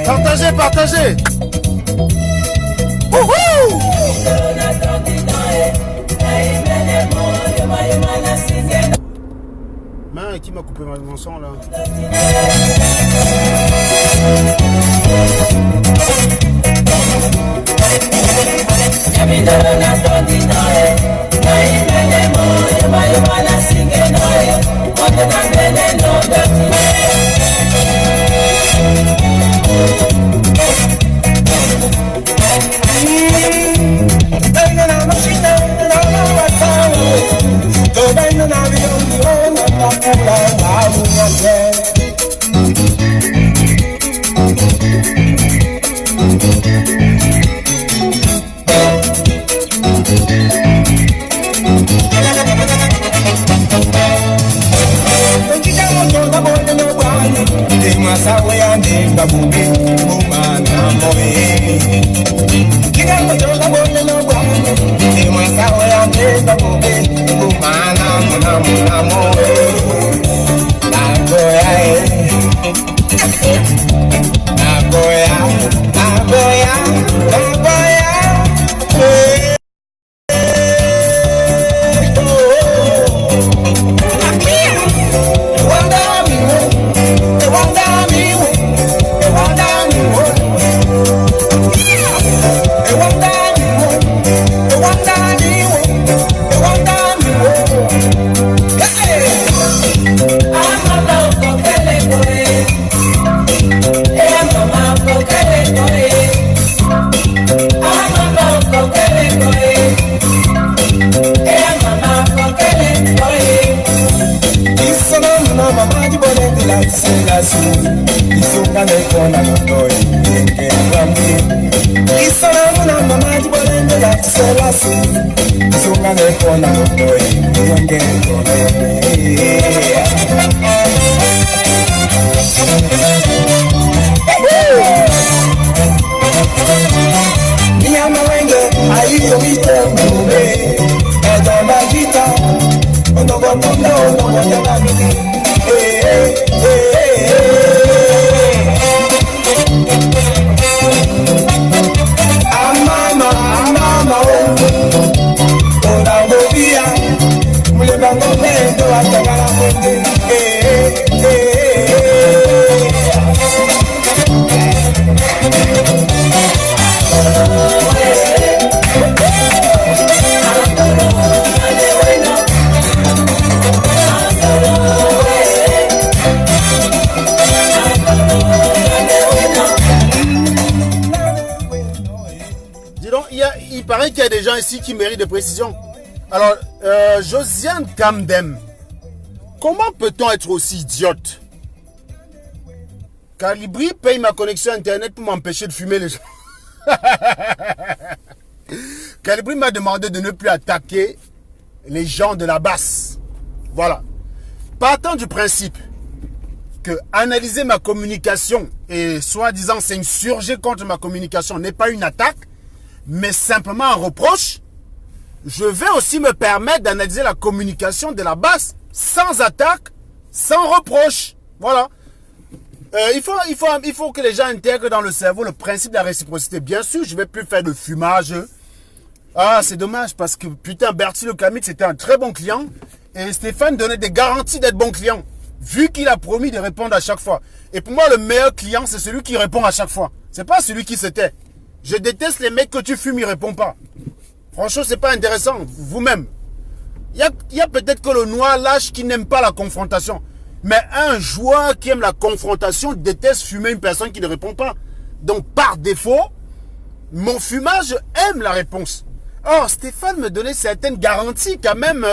Partagez, partagez. Wouhou! Mais qui m'a coupé mon son là? Il paraît qu'il y a des gens ici qui méritent de précision. Alors, Josiane Kamdem, comment peut-on être aussi idiote? Calibri paye ma connexion internet pour m'empêcher de fumer les gens. Calibri m'a demandé de ne plus attaquer les gens de la basse. Voilà. Partant du principe que analyser ma communication et soi-disant s'insurger contre ma communication n'est pas une attaque, mais simplement un reproche, je vais aussi me permettre d'analyser la communication de la basse sans attaque, sans reproche. Voilà. Il faut que les gens intègrent dans le cerveau le principe de la réciprocité. Bien sûr, je ne vais plus faire de fumage. Ah, c'est dommage parce que, putain, Bertie Le Camit, c'était un très bon client. Et Stéphane donnait des garanties d'être bon client, vu qu'il a promis de répondre à chaque fois. Et pour moi, le meilleur client, c'est celui qui répond à chaque fois. C'est pas celui qui se tait. Je déteste les mecs que tu fumes, ils répondent pas. Franchement, c'est pas intéressant, vous-même. Il y a peut-être que le noir lâche qui n'aime pas la confrontation. Mais un joueur qui aime la confrontation déteste fumer une personne qui ne répond pas. Donc par défaut, mon fumage aime la réponse. Or, Stéphane me donnait certaines garanties quand même.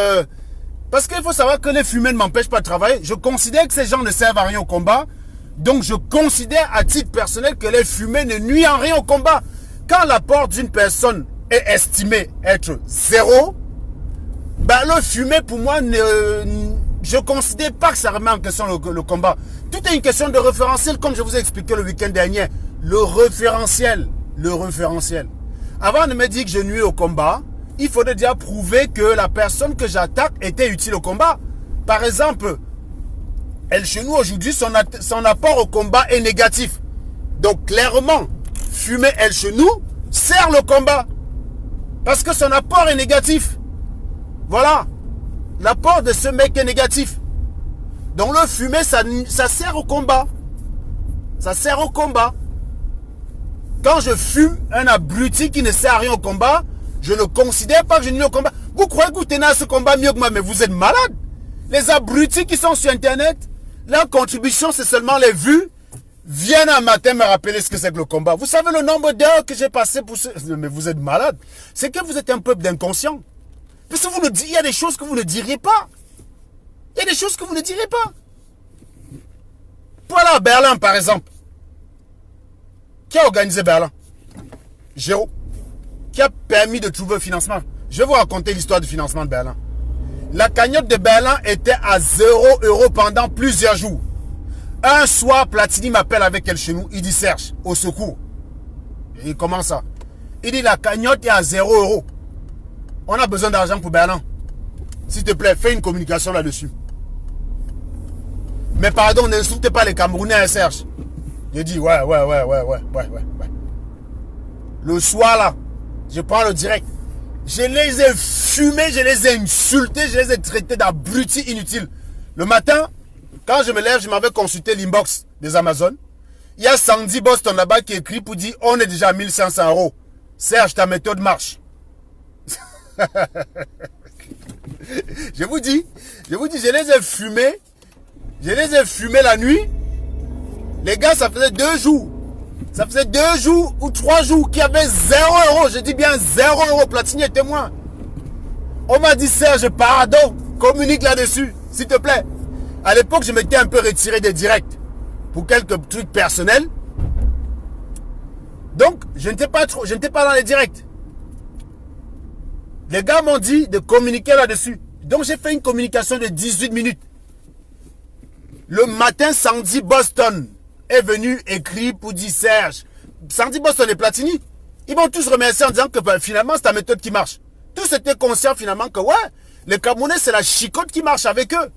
Parce qu'il faut savoir que les fumées ne m'empêchent pas de travailler. Je considère que ces gens ne servent à rien au combat. Donc je considère à titre personnel que les fumées ne nuisent en rien au combat. Quand l'apport d'une personne est estimé être 0, ben le fumer pour moi, je ne considère pas que ça remet en question le combat. Tout est une question de référentiel, comme je vous ai expliqué le week-end dernier. Le référentiel. Avant de me dire que je nuis au combat, il faudrait déjà prouver que la personne que j'attaque était utile au combat. Par exemple, El Chenou aujourd'hui, son apport au combat est négatif. Donc clairement, fumer El Chenou sert le combat. Parce que son apport est négatif. Voilà. L'apport de ce mec est négatif. Donc le fumer, ça sert au combat. Ça sert au combat. Quand je fume un abruti qui ne sert à rien au combat, je ne considère pas que je nuis au combat. Vous croyez que vous tenez à ce combat mieux que moi, mais vous êtes malade. Les abrutis qui sont sur Internet, leur contribution, c'est seulement les vues. Viennent un matin me rappeler ce que c'est que le combat. Vous savez le nombre d'heures que j'ai passé pour ce... Mais vous êtes malade. C'est que vous êtes un peuple d'inconscients. Parce que il y a des choses que vous ne diriez pas. Il y a des choses que vous ne direz pas. Voilà à Berlin, par exemple. Qui a organisé Berlin? Géraud. Qui a permis de trouver le financement? Je vais vous raconter l'histoire du financement de Berlin. La cagnotte de Berlin était à 0 € pendant plusieurs jours. Un soir, Platini m'appelle avec El Chenou. Il dit Serge, au secours. Et comment ça? Il dit la cagnotte est à 0 €. On a besoin d'argent pour Berlin. S'il te plaît, fais une communication là-dessus. Mais pardon, n'insultez pas les Camerounais, Serge. J'ai dit ouais. Le soir là, je prends le direct. Je les ai fumés, je les ai insultés, je les ai traités d'abrutis inutiles. Le matin, quand je me lève, je m'avais consulté l'inbox des Amazon. Il y a Sandy Boston là-bas qui écrit pour dire on est déjà à 1500 €. Serge, ta méthode marche. Je vous dis, je les ai fumés. Je les ai fumés la nuit. Les gars, ça faisait 2 jours. Ça faisait 2 jours ou 3 jours qu'il y avait 0 €. Je dis bien 0 €. Platini est témoin. On m'a dit, Serge, pardon. Communique là-dessus, s'il te plaît. À l'époque, je m'étais un peu retiré des directs pour quelques trucs personnels. Donc, je n'étais pas dans les directs. Les gars m'ont dit de communiquer là-dessus. Donc, j'ai fait une communication de 18 minutes. Le matin, Sandy Boston est venu écrire pour dire Serge. Sandy Boston et Platini, ils m'ont tous remercié en disant que finalement, c'est ta méthode qui marche. Tous étaient conscients finalement que ouais, les Camerounais, c'est la chicote qui marche avec eux.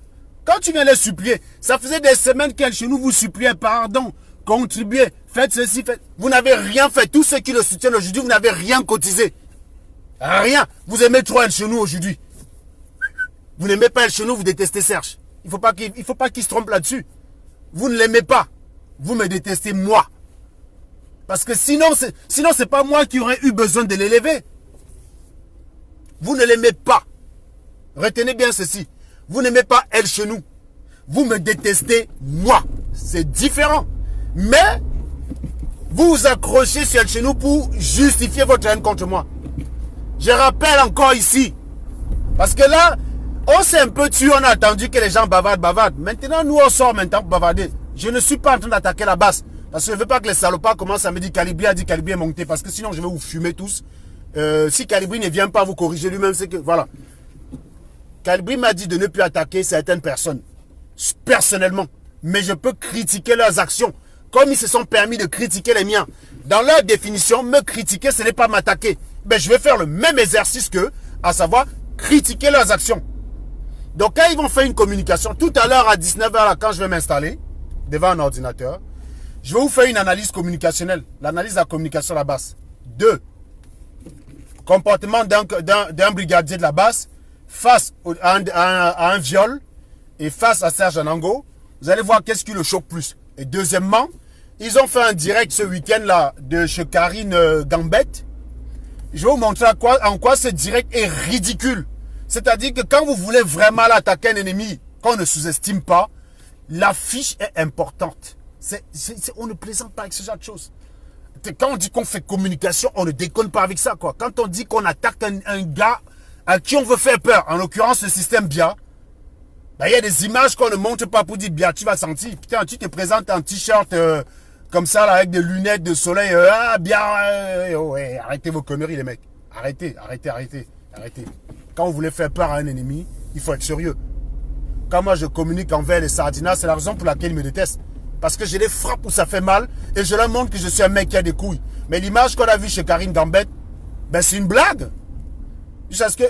Quand tu viens les supplier, ça faisait des semaines qu'elle chez nous vous suppliait, pardon, contribuez, faites ceci, faites. Vous n'avez rien fait. Tous ceux qui le soutiennent aujourd'hui, vous n'avez rien cotisé. Rien. Vous aimez trop El Chenou aujourd'hui. Vous n'aimez pas El Chenou, vous détestez Serge. Il ne faut pas qu'il se trompe là-dessus. Vous ne l'aimez pas. Vous me détestez moi. Parce que sinon, c'est pas moi qui aurais eu besoin de l'élever. Vous ne l'aimez pas. Retenez bien ceci. Vous n'aimez pas El Chenou. Vous me détestez moi. C'est différent. Mais, vous vous accrochez sur El Chenou pour justifier votre haine contre moi. Je rappelle encore ici. Parce que là, on s'est un peu tué, on a attendu que les gens bavardent. Maintenant, nous, on sort maintenant pour bavarder. Je ne suis pas en train d'attaquer la base. Parce que je ne veux pas que les salopards commencent à me dire Calibri a dit Calibri est monté. Parce que sinon, je vais vous fumer tous. Si Calibri ne vient pas vous corriger lui-même, c'est que, voilà. Calibri m'a dit de ne plus attaquer certaines personnes. Personnellement. Mais je peux critiquer leurs actions. Comme ils se sont permis de critiquer les miens. Dans leur définition, me critiquer, ce n'est pas m'attaquer. Ben, je vais faire le même exercice qu'eux, à savoir critiquer leurs actions. Donc, quand ils vont faire une communication, tout à l'heure à 19 h, là, quand je vais m'installer devant un ordinateur, je vais vous faire une analyse communicationnelle. L'analyse de la communication à la base. 2. Comportement d'un brigadier de la base face à un viol et face à Serge Anango. Vous allez voir qu'est-ce qui le choque plus. Et deuxièmement, ils ont fait un direct ce week-end-là de chez Karine Gambette. Je vais vous montrer en quoi ce direct est ridicule. C'est-à-dire que quand vous voulez vraiment attaquer un ennemi qu'on ne sous-estime pas, l'affiche est importante. On ne plaisante pas avec ce genre de choses. Quand on dit qu'on fait communication, on ne déconne pas avec ça, quoi. Quand on dit qu'on attaque un gars à qui on veut faire peur, en l'occurrence le système BIA, ben, y a des images qu'on ne montre pas pour dire BIA, tu vas sentir. Putain, tu te présentes en t-shirt comme ça, là, avec des lunettes de soleil. BIA, ouais, arrêtez vos conneries, les mecs. Arrêtez. Quand vous voulez faire peur à un ennemi, il faut être sérieux. Quand moi je communique envers les sardinas, c'est la raison pour laquelle ils me détestent. Parce que je les frappe où ça fait mal et je leur montre que je suis un mec qui a des couilles. Mais l'image qu'on a vue chez Karine Gambette, ben c'est une blague. Parce que...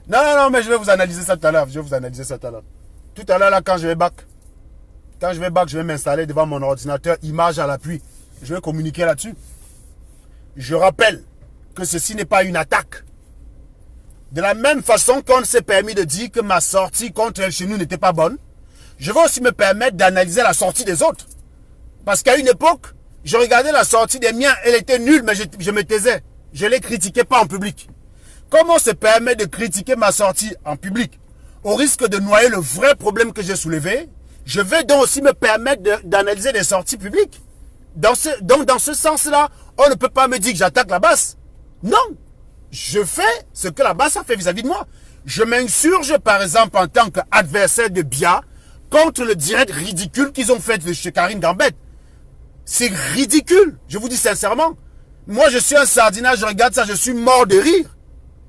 Non, mais je vais vous analyser ça tout à l'heure. Tout à l'heure, là, quand je vais back, je vais m'installer devant mon ordinateur, image à l'appui. Je vais communiquer là-dessus. Je rappelle que ceci n'est pas une attaque. De la même façon qu'on s'est permis de dire que ma sortie contre elle chez nous n'était pas bonne, je vais aussi me permettre d'analyser la sortie des autres. Parce qu'à une époque, je regardais la sortie des miens, elle était nulle, mais je me taisais. Je ne les critiquais pas en public. Comment on se permet de critiquer ma sortie en public au risque de noyer le vrai problème que j'ai soulevé? Je vais donc aussi me permettre d'analyser les sorties publiques. Donc dans ce sens-là, on ne peut pas me dire que j'attaque la basse. Non. Je fais ce que la basse a fait vis-à-vis de moi. Je m'insurge, par exemple, en tant qu'adversaire de BIA contre le direct ridicule qu'ils ont fait de chez Karine Gambette. C'est ridicule, je vous dis sincèrement. Moi, je suis un sardinat, je regarde ça, je suis mort de rire.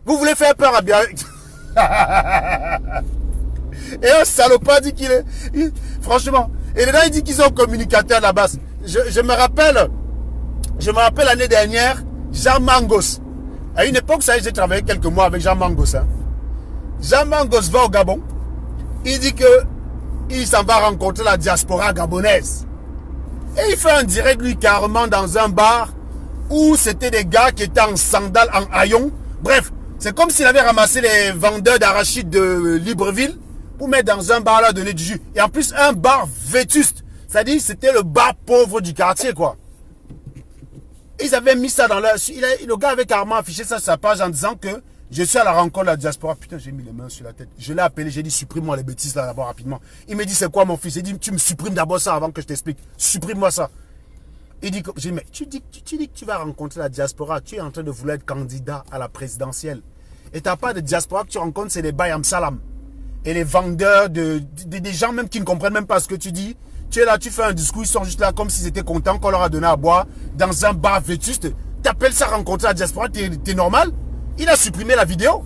Vous voulez faire peur à BIA? Et un salopard dit qu'il est... Franchement. Et dedans, il dit qu'ils sont communicateurs à la basse. Je me rappelle l'année dernière, Jean Mangos. À une époque, ça, j'ai travaillé quelques mois avec Jean Mangos. Hein. Jean Mangos va au Gabon. Il dit que il s'en va rencontrer la diaspora gabonaise. Et il fait un direct, lui, carrément dans un bar où c'était des gars qui étaient en sandales, en haillons. Bref, c'est comme s'il avait ramassé les vendeurs d'arachides de Libreville pour mettre dans un bar là, donner du jus. Et en plus, un bar vétuste. C'est-à-dire, c'était le bar pauvre du quartier, quoi. Ils avaient mis ça dans leur... Le gars avait carrément affiché ça sur sa page en disant que je suis à la rencontre de la diaspora. Putain, j'ai mis les mains sur la tête. Je l'ai appelé, j'ai dit supprime-moi les bêtises là d'abord rapidement. Il me dit c'est quoi mon fils? Il dit tu me supprimes d'abord ça avant que je t'explique. Supprime-moi ça. Il dit, j'ai dit mais tu dis que tu vas rencontrer la diaspora. Tu es en train de vouloir être candidat à la présidentielle. Et t'as pas de diaspora que tu rencontres, c'est les Bayam Salam. Et les vendeurs des gens même qui ne comprennent même pas ce que tu dis. Tu es là, tu fais un discours, ils sont juste là comme s'ils étaient contents qu'on leur a donné à boire dans un bar vétuste. T'appelles ça rencontrer la diaspora, t'es normal? Il a supprimé la vidéo.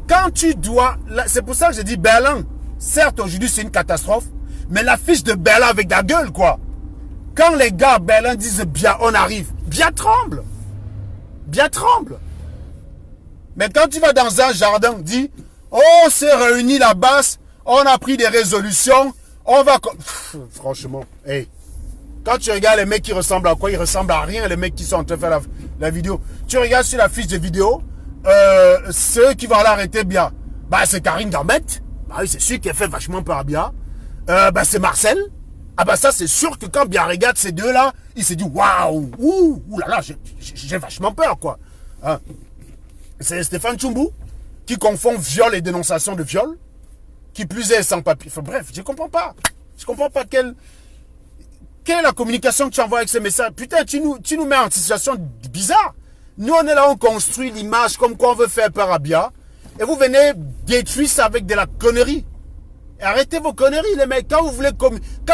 Quand tu dois... C'est pour ça que j'ai dit Berlin. Certes, aujourd'hui, c'est une catastrophe. Mais l'affiche de Berlin avec la gueule, quoi. Quand les gars à Berlin disent bien, on arrive. Bien tremble. Bien tremble. Mais quand tu vas dans un jardin, dis, oh, on s'est réunis là-bas, on a pris des résolutions, on va... franchement, hey. Quand tu regardes les mecs qui ressemblent à quoi? Ils ressemblent à rien, les mecs qui sont en train de faire la vidéo. Tu regardes sur la fiche de vidéo, ceux qui vont l'arrêter bien. Bah, c'est Karine Gambette. Bah oui, c'est sûr qu'elle fait vachement peur à Bia. Bah, c'est Marcel. Ah bah ça, c'est sûr que quand Bia regarde ces deux-là, il s'est dit, waouh, ouh là là, j'ai vachement peur, quoi. Hein? C'est Stéphane Tchoumbou qui confond viol et dénonciation de viol, qui plus est sans papier. Enfin, bref, je comprends pas. Je comprends pas quelle est la communication que tu envoies avec ces messages. Putain, tu nous mets en situation bizarre. Nous, on est là, on construit l'image comme quoi on veut faire peur à Bia. Et vous venez détruire ça avec de la connerie. Et arrêtez vos conneries, les mecs. Quand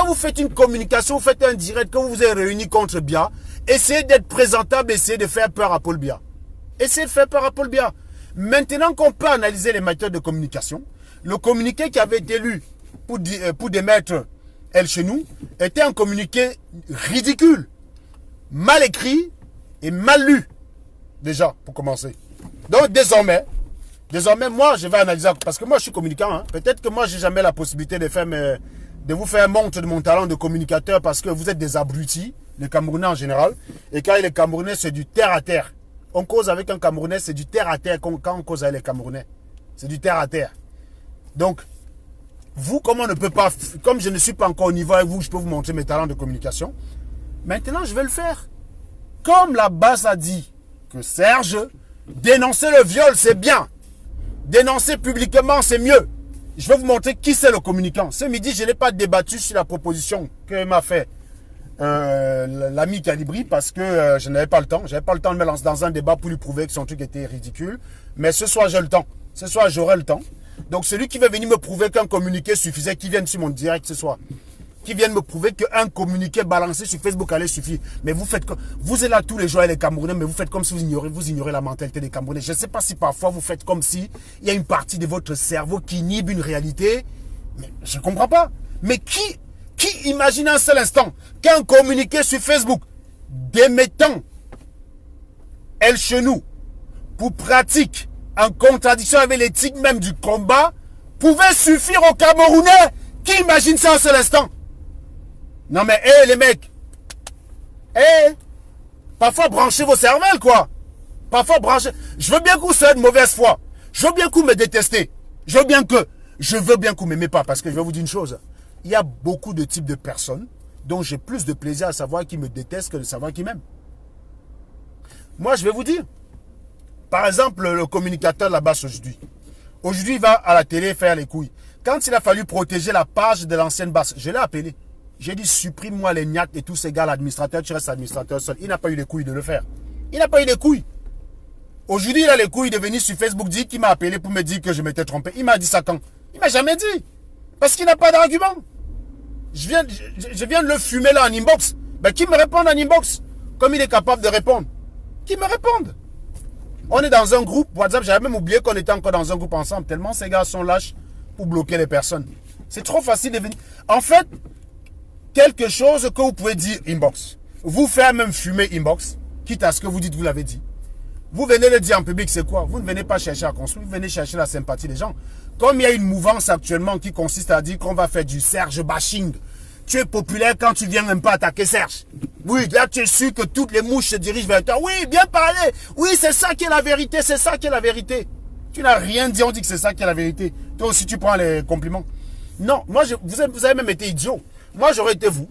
vous faites une communication, vous faites un direct, quand vous vous êtes réunis contre Bia, essayez d'être présentable, essayez de faire peur à Paul Bia. Essayez de faire peur à Paul Bia. Maintenant qu'on peut analyser les méthodes de communication, le communiqué qui avait été lu pour démettre elle chez nous était un communiqué ridicule, mal écrit et mal lu. Déjà, pour commencer. Donc, désormais, moi, je vais analyser, parce que moi, je suis communicant. Hein. Peut-être que moi, j'ai jamais la possibilité de vous faire montre de mon talent de communicateur parce que vous êtes des abrutis, les Camerounais en général. Et quand les Camerounais, c'est du terre à terre. On cause avec un Camerounais, c'est du terre à terre quand on cause avec les Camerounais. C'est du terre à terre. Donc, vous, comme on ne peut pas, comme je ne suis pas encore au niveau avec vous, je peux vous montrer mes talents de communication. Maintenant, je vais le faire. Comme la base a dit que Serge, dénoncer le viol, c'est bien. Dénoncer publiquement, c'est mieux. Je vais vous montrer qui c'est le communicant. Ce midi, je n'ai pas débattu sur la proposition que m'a fait l'ami Calibri parce que je n'avais pas le temps. Je n'avais pas le temps de me lancer dans un débat pour lui prouver que son truc était ridicule. Mais ce soir, j'ai le temps. Ce soir, j'aurai le temps. Donc, celui qui va venir me prouver qu'un communiqué suffisait, qu'il vienne sur mon direct ce soir. Qui vienne me prouver qu'un communiqué balancé sur Facebook allait suffire. Mais vous faites comme... Vous êtes là tous les jours les Camerounais, mais vous faites comme si vous ignorez la mentalité des Camerounais. Je ne sais pas si parfois vous faites comme si il y a une partie de votre cerveau qui inhibe une réalité. Mais je ne comprends pas. Mais qui imagine un seul instant qu'un communiqué sur Facebook démettant El Chenou pour pratique en contradiction avec l'éthique même du combat pouvait suffire aux Camerounais? Qui imagine ça un seul instant? Non mais, hé les mecs, parfois branchez vos cervelles quoi. Parfois branchez. Je veux bien que vous soyez de mauvaise foi. Je veux bien que vous me détestez. Je veux bien que vous m'aimez pas. Parce que je vais vous dire une chose. Il y a beaucoup de types de personnes dont j'ai plus de plaisir à savoir qui me détestent que de savoir qui m'aiment. Moi je vais vous dire. Par exemple, le communicateur de la base aujourd'hui. Aujourd'hui, il va à la télé faire les couilles. Quand il a fallu protéger la page de l'ancienne basse, je l'ai appelé. J'ai dit, supprime-moi les gnacs et tous ces gars, l'administrateur, tu restes administrateur seul. Il n'a pas eu les couilles de le faire. Il n'a pas eu les couilles. Aujourd'hui, il a les couilles de venir sur Facebook dire qu'il m'a appelé pour me dire que je m'étais trompé. Il m'a dit ça quand? Il m'a jamais dit. Parce qu'il n'a pas d'argument. Je viens de le fumer là en inbox. Ben, qui me réponde en inbox? Comme il est capable de répondre. Qui me réponde? On est dans un groupe WhatsApp. J'avais même oublié qu'on était encore dans un groupe ensemble. Tellement ces gars sont lâches pour bloquer les personnes. C'est trop facile de venir. En fait, quelque chose que vous pouvez dire inbox. Vous faire même fumer inbox. Quitte à ce que vous dites, vous l'avez dit. Vous venez le dire en public, c'est quoi? Vous ne venez pas chercher à construire. Vous venez chercher la sympathie des gens. Comme il y a une mouvance actuellement qui consiste à dire qu'on va faire du Serge bashing. Tu es populaire quand tu viens même pas attaquer Serge. Oui, là tu es sûr que toutes les mouches se dirigent vers toi. Oui, bien parlé. Oui, c'est ça qui est la vérité. C'est ça qui est la vérité. Tu n'as rien dit, on dit que c'est ça qui est la vérité. Toi aussi tu prends les compliments. Non, moi vous avez même été idiot. Moi j'aurais été vous.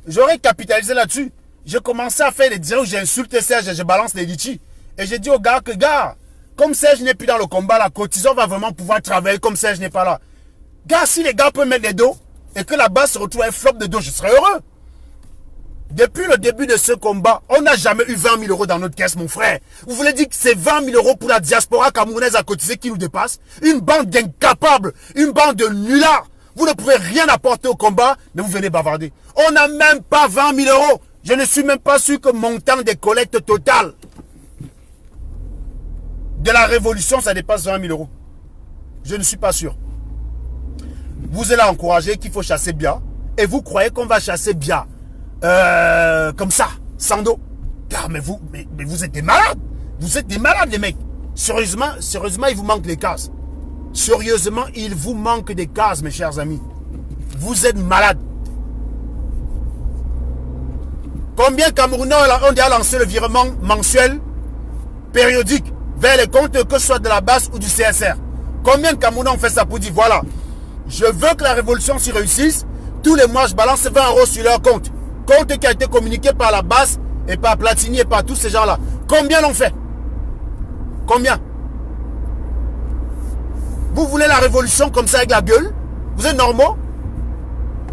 J'aurais capitalisé là-dessus. J'ai commencé à faire des directs où j'ai insulté Serge et je balance les litchis. Et j'ai dit aux gars que gars, comme Serge n'est plus dans le combat, la cotisation va vraiment pouvoir travailler comme Serge n'est pas là. Gars, si les gars peuvent mettre les dos et que la base se retrouve un flop de dos, je serais heureux. Depuis le début de ce combat, on n'a jamais eu 20 000 euros dans notre caisse, mon frère. Vous voulez dire que c'est 20 000 euros pour la diaspora camerounaise à cotiser qui nous dépasse? Une bande d'incapables, une bande de nullards. Vous ne pouvez rien apporter au combat, mais vous venez bavarder. On n'a même pas 20 000 euros. Je ne suis même pas sûr que montant des collectes totales de la révolution, ça dépasse 20 000 euros. Je ne suis pas sûr. Vous êtes là encouragé qu'il faut chasser bien. Et vous croyez qu'on va chasser bien comme ça, sans dos. Car mais vous êtes des malades. Vous êtes des malades les mecs. Sérieusement, il vous manque des cases. Sérieusement, il vous manque des cases mes chers amis. Vous êtes malades. Combien Camerounais ont déjà lancé le virement mensuel, périodique, vers les comptes que ce soit de la base ou du CSR? Combien de Camerounais ont fait ça pour dire voilà, je veux que la révolution s'y réussisse. Tous les mois, je balance 20 euros sur leur compte. Compte qui a été communiqué par la base et par Platini et par tous ces gens-là. Combien l'ont fait? Combien? Vous voulez la révolution comme ça avec la gueule? Vous êtes normaux?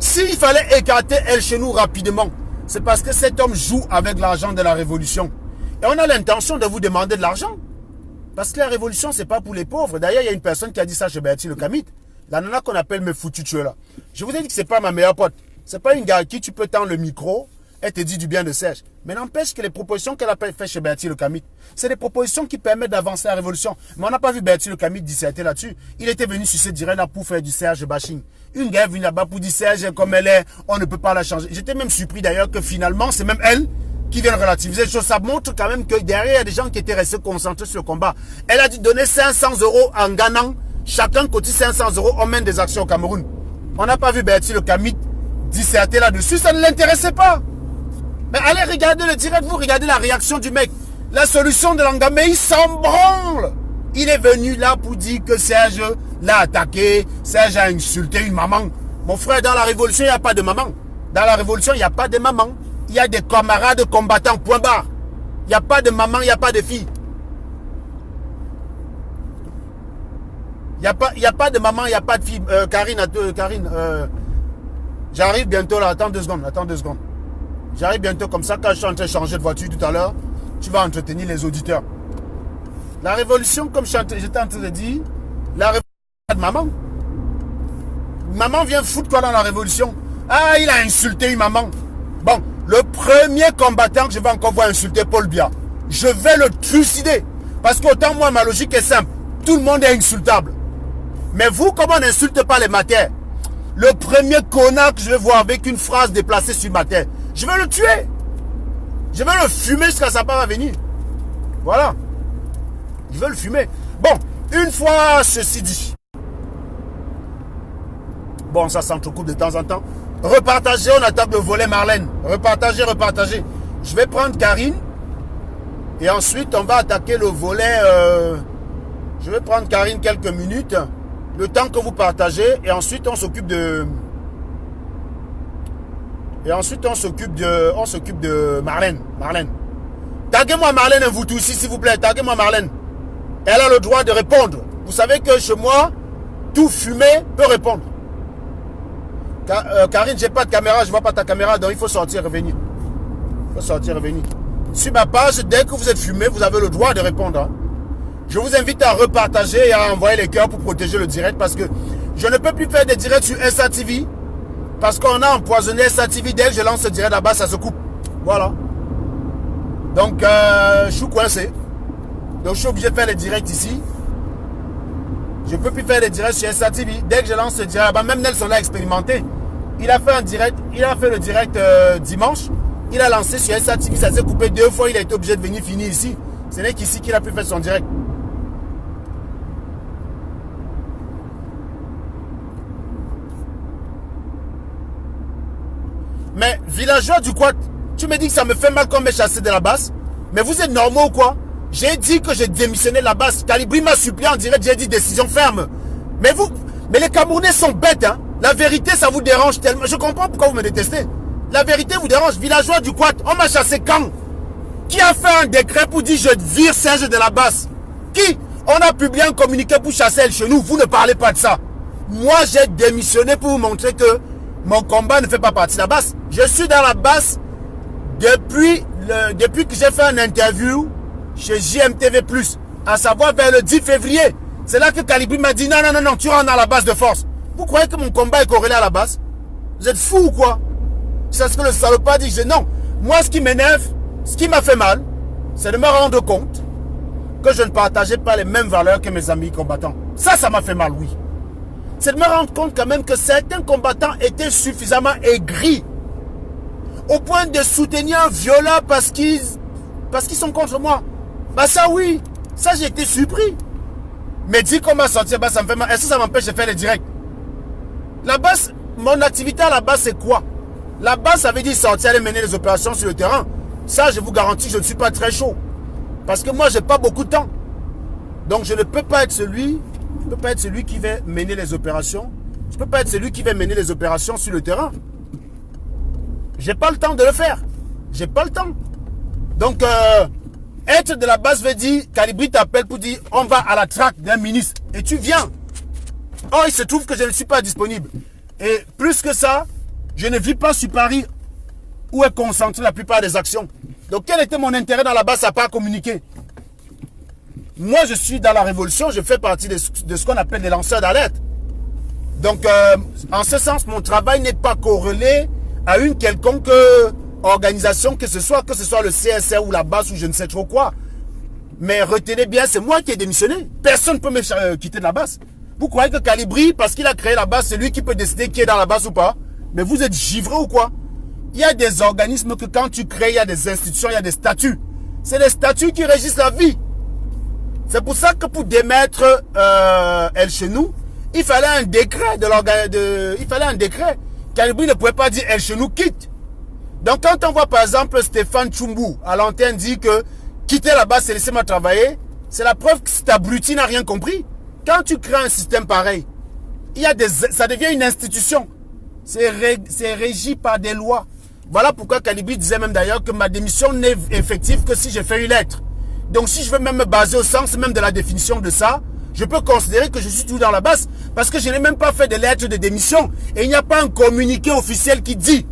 S'il fallait écarter El Chenou rapidement, c'est parce que cet homme joue avec l'argent de la révolution. Et on a l'intention de vous demander de l'argent. Parce que la révolution, c'est pas pour les pauvres. D'ailleurs, il y a une personne qui a dit ça chez Bertie le Camit. La nana qu'on appelle me foutu tueux là. Je vous ai dit que c'est pas ma meilleure pote. C'est pas une gars à qui tu peux tendre le micro et te dire du bien de Serge. Mais n'empêche que les propositions qu'elle a fait chez Bertie le Camit, c'est des propositions qui permettent d'avancer la révolution. Mais on n'a pas vu Bertie le Camit disserter là-dessus. Il était venu sur ce direct là pour faire du Serge bashing. Une gars est venue là-bas pour dire Serge comme elle est, on ne peut pas la changer. J'étais même surpris d'ailleurs que finalement, c'est même elle qui vient relativiser les choses. Ça montre quand même que derrière, il y a des gens qui étaient restés concentrés sur le combat. Elle a dit donner 500 euros en gagnant. Chacun cotise 500 euros, on mène des actions au Cameroun. On n'a pas vu Bertie le Camit disserter là-dessus, ça ne l'intéressait pas. Mais allez regarder le direct, vous regardez la réaction du mec. La solution de l'Angame, il s'en branle. Il est venu là pour dire que Serge l'a attaqué, Serge a insulté une maman. Mon frère, dans la révolution, il n'y a pas de maman. Dans la révolution, il n'y a pas de maman. Il y a des camarades combattants, point barre. Il n'y a pas de maman, il n'y a pas de fille. y a pas de maman, il n'y a pas de fille. Karine, j'arrive bientôt là. Attends 2 secondes, attends 2 secondes. J'arrive bientôt comme ça. Quand je suis en train de changer de voiture tout à l'heure, tu vas entretenir les auditeurs. La révolution, comme j'étais en train de dire, la révolution de maman. Maman vient foutre quoi dans la révolution? Ah, il a insulté une maman. Bon, le premier combattant que je vais encore voir insulter Paul Biya, je vais le trucider. Parce qu'autant moi, ma logique est simple. Tout le monde est insultable. Mais vous, comment on n'insulte pas les matères? Le premier connard que je vais voir avec une phrase déplacée sur ma tête, je vais le tuer. Je vais le fumer jusqu'à sa part à venir. Voilà. Je vais le fumer. Bon, une fois ceci dit. Bon, ça s'entrecoupe de temps en temps. Repartager, on attaque le volet Marlène. Repartager, repartager. Je vais prendre Karine. Et ensuite, on va attaquer le volet... je vais prendre Karine quelques minutes. Le temps que vous partagez. Et ensuite, on s'occupe de... On s'occupe de Marlène. Marlène. Taguez-moi Marlène, vous tous ici, s'il vous plaît. Taguez-moi Marlène. Elle a le droit de répondre. Vous savez que chez moi, tout fumé peut répondre. Karine, j'ai pas de caméra, je vois pas ta caméra, donc il faut sortir et revenir. Il faut sortir et revenir. Sur ma page, dès que vous êtes fumé, vous avez le droit de répondre. Hein. Je vous invite à repartager et à envoyer les cœurs pour protéger le direct parce que je ne peux plus faire des directs sur SATV parce qu'on a empoisonné SATV. Dès que je lance le direct là-bas, ça se coupe. Voilà. Donc, je suis coincé. Donc, je suis obligé de faire les directs ici. Je ne peux plus faire les directs sur SATV. Dès que je lance le direct là-bas, même Nelson l'a expérimenté. Il a fait un direct, il a fait le direct dimanche. Il a lancé sur SATV, ça s'est coupé 2 fois. Il a été obligé de venir finir ici. Ce n'est qu'ici qu'il a pu faire son direct. Mais villageois du Quad, tu me dis que ça me fait mal qu'on m'ait chassé de la base. Mais vous êtes normaux ou quoi? J'ai dit que j'ai démissionné de la base. Calibri m'a supplié en direct, j'ai dit décision ferme. Mais les Camerounais sont bêtes, hein. La vérité, ça vous dérange tellement. Je comprends pourquoi vous me détestez. La vérité vous dérange. Villageois du Quad, on m'a chassé quand? Qui a fait un décret pour dire je vire Serge de la base? Qui? On a publié un communiqué pour chasser elle chez nous. Vous ne parlez pas de ça. Moi, j'ai démissionné pour vous montrer que mon combat ne fait pas partie de la base. Je suis dans la base depuis que j'ai fait une interview chez JMTV+, à savoir vers le 10 février. C'est là que Calibri m'a dit non, non, non, non, tu rentres dans la base de force. Vous croyez que mon combat est corrélé à la base? Vous êtes fou ou quoi? C'est ce que le salopard dit. Je dis non. Moi, ce qui m'énerve, ce qui m'a fait mal, c'est de me rendre compte que je ne partageais pas les mêmes valeurs que mes amis combattants. Ça m'a fait mal, oui. C'est de me rendre compte quand même que certains combattants étaient suffisamment aigris au point de soutenir un violeur parce qu'ils sont contre moi. Bah ça oui, ça j'ai été surpris. Mais dire qu'on m'a sorti, bah ça me fait mal. Est-ce que ça m'empêche de faire les directs? La base, mon activité à la base c'est quoi? La base ça veut dire sortir, aller mener les opérations sur le terrain. Ça je vous garantis, je ne suis pas très chaud. Parce que moi j'ai pas beaucoup de temps. Donc je ne peux pas être celui qui va mener les opérations. Je ne peux pas être celui qui va mener les opérations sur le terrain. J'ai pas le temps de le faire. J'ai pas le temps. Donc, être de la base veut dire, Calibri t'appelle pour dire, on va à la traque d'un ministre. Et tu viens. Oh, il se trouve que je ne suis pas disponible. Et plus que ça, je ne vis pas sur Paris où est concentrée la plupart des actions. Donc, quel était mon intérêt dans la base à pas communiquer? Moi, je suis dans la révolution, je fais partie de ce qu'on appelle des lanceurs d'alerte. Donc, en ce sens, mon travail n'est pas corrélé à une quelconque organisation, que ce soit le CSR ou la base ou je ne sais trop quoi. Mais retenez bien, c'est moi qui ai démissionné. Personne ne peut me quitter de la base. Vous croyez que Calibri, parce qu'il a créé la base, c'est lui qui peut décider qui est dans la base ou pas? Mais vous êtes givré ou quoi? Il y a des organismes que quand tu crées, il y a des institutions, il y a des statuts. C'est les statuts qui régissent la vie. C'est pour ça que pour démettre El Chenou, il fallait un décret il fallait un décret. Calibri ne pouvait pas dire El Chenou quitte. Donc quand on voit par exemple Stéphane Tchoumbu à l'antenne dire que quitter la base c'est laisser-moi travailler, c'est la preuve que cet abruti n'a rien compris. Quand tu crées un système pareil, ça devient une institution. C'est régi par des lois. Voilà pourquoi Calibri disait même d'ailleurs que ma démission n'est effective que si j'ai fait une lettre. Donc si je veux même me baser au sens même de la définition de ça, je peux considérer que je suis toujours dans la basse parce que je n'ai même pas fait de lettre de démission et il n'y a pas un communiqué officiel qui dit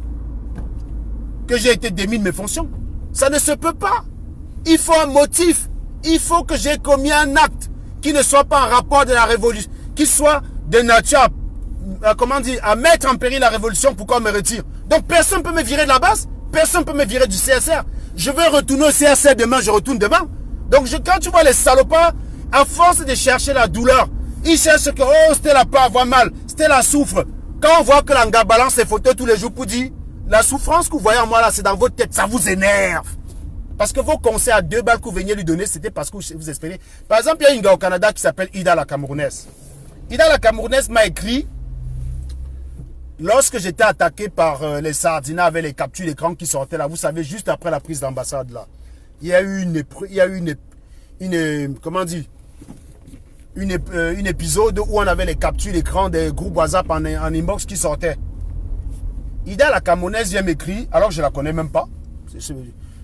que j'ai été démis de mes fonctions. Ça ne se peut pas. Il faut un motif. Il faut que j'ai commis un acte qui ne soit pas un rapport de la révolution, qui soit de nature à mettre en péril la révolution pour qu'on me retire. Donc personne ne peut me virer de la base, personne ne peut me virer du CSR. Je veux retourner au CSR demain, je retourne demain. Donc quand tu vois les salopards, à force de chercher la douleur, ils cherchent que oh Stella peut avoir mal, Stella souffre. Quand on voit que l'anga balance ses photos tous les jours pour dire la souffrance que vous voyez en moi là, c'est dans votre tête, ça vous énerve. Parce que vos conseils à 2 balles que vous veniez lui donner, c'était parce que vous espérez. Par exemple, il y a une gars au Canada qui s'appelle Ida la Camerounaise. Ida la Camerounaise m'a écrit, lorsque j'étais attaqué par les Sardinats avec les captures d'écran qui sortaient là, vous savez, juste après la prise d'ambassade là, il y a eu une épisode où on avait les captures d'écran des groupes WhatsApp en inbox qui sortaient. Ida la Camerounaise vient m'écrire, alors que je ne la connais même pas.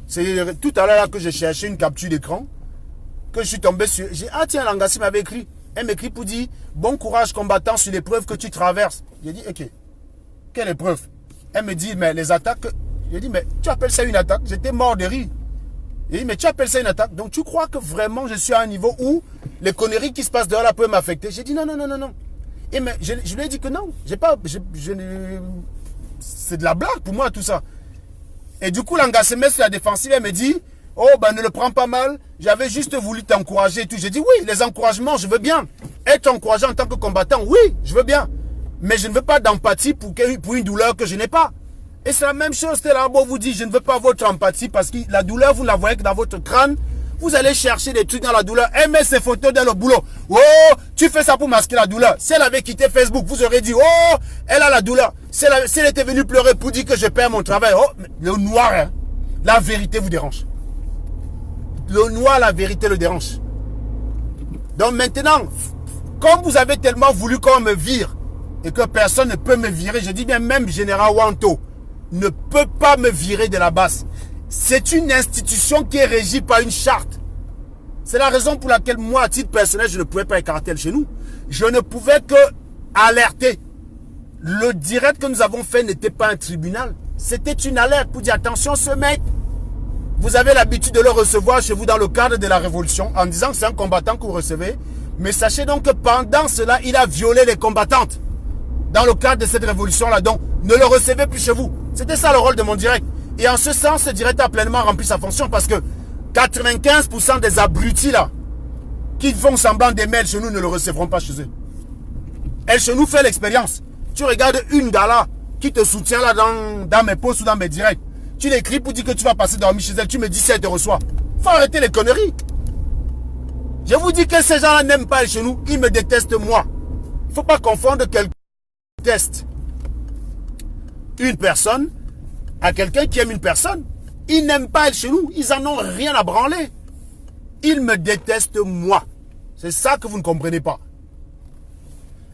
C'est tout à l'heure que j'ai cherché une capture d'écran, que je suis tombé sur. J'ai dit, ah tiens, Langassi m'avait écrit. Elle m'écrit pour dire, bon courage combattant sur l'épreuve que tu traverses. J'ai dit, ok, quelle épreuve? Elle me dit, mais les attaques. J'ai dit, mais tu appelles ça une attaque? J'étais mort de rire. J'ai dit, mais tu appelles ça une attaque? Donc tu crois que vraiment je suis à un niveau où les conneries qui se passent dehors là peuvent m'affecter? J'ai dit, non, non, non, non, non. Et mais je lui ai dit que non, j'ai pas. C'est de la blague pour moi tout ça. Et du coup, l'engagement sur la défensive, elle me dit, oh, ben ne le prends pas mal, j'avais juste voulu t'encourager et tout. J'ai dit, oui, les encouragements, je veux bien. Être encouragé en tant que combattant, oui, je veux bien. Mais je ne veux pas d'empathie pour une douleur que je n'ai pas. Et c'est la même chose, Stella Arbo vous dit, je ne veux pas votre empathie parce que la douleur, vous ne la voyez que dans votre crâne. Vous allez chercher des trucs dans la douleur. Elle met ses photos dans le boulot. Oh, tu fais ça pour masquer la douleur. Si elle avait quitté Facebook, vous aurez dit, oh, elle a la douleur. Si elle était venue pleurer pour dire que je perds mon travail, oh, le noir, hein, la vérité vous dérange. Le noir, la vérité le dérange. Donc maintenant, comme vous avez tellement voulu qu'on me vire et que personne ne peut me virer, je dis bien même Général Wanto ne peut pas me virer de la base. C'est une institution qui est régie par une charte. C'est la raison pour laquelle moi, à titre personnel, je ne pouvais pas écarter chez nous. Je ne pouvais que alerter. Le direct que nous avons fait n'était pas un tribunal. C'était une alerte pour dire attention ce mec. Vous avez l'habitude de le recevoir chez vous dans le cadre de la révolution en disant que c'est un combattant que vous recevez. Mais sachez donc que pendant cela, il a violé les combattantes. Dans le cadre de cette révolution-là. Donc, ne le recevez plus chez vous. C'était ça le rôle de mon direct. Et en ce sens, ce direct a pleinement rempli sa fonction parce que 95% des abrutis là, qui font semblant d'aimer El Chenou ne le recevront pas chez eux. El Chenou fait l'expérience. Tu regardes une gala qui te soutient là dans mes posts ou dans mes directs. Tu l'écris pour dire que tu vas passer dormir chez elle. Tu me dis si elle te reçoit. Faut arrêter les conneries. Je vous dis que ces gens-là n'aiment pas El Chenou. Ils me détestent moi. Il ne faut pas confondre quelqu'un qui déteste une personne à quelqu'un qui aime une personne. Ils n'aiment pas El Chenou. Ils en ont rien à branler. Ils me détestent moi. C'est ça que vous ne comprenez pas.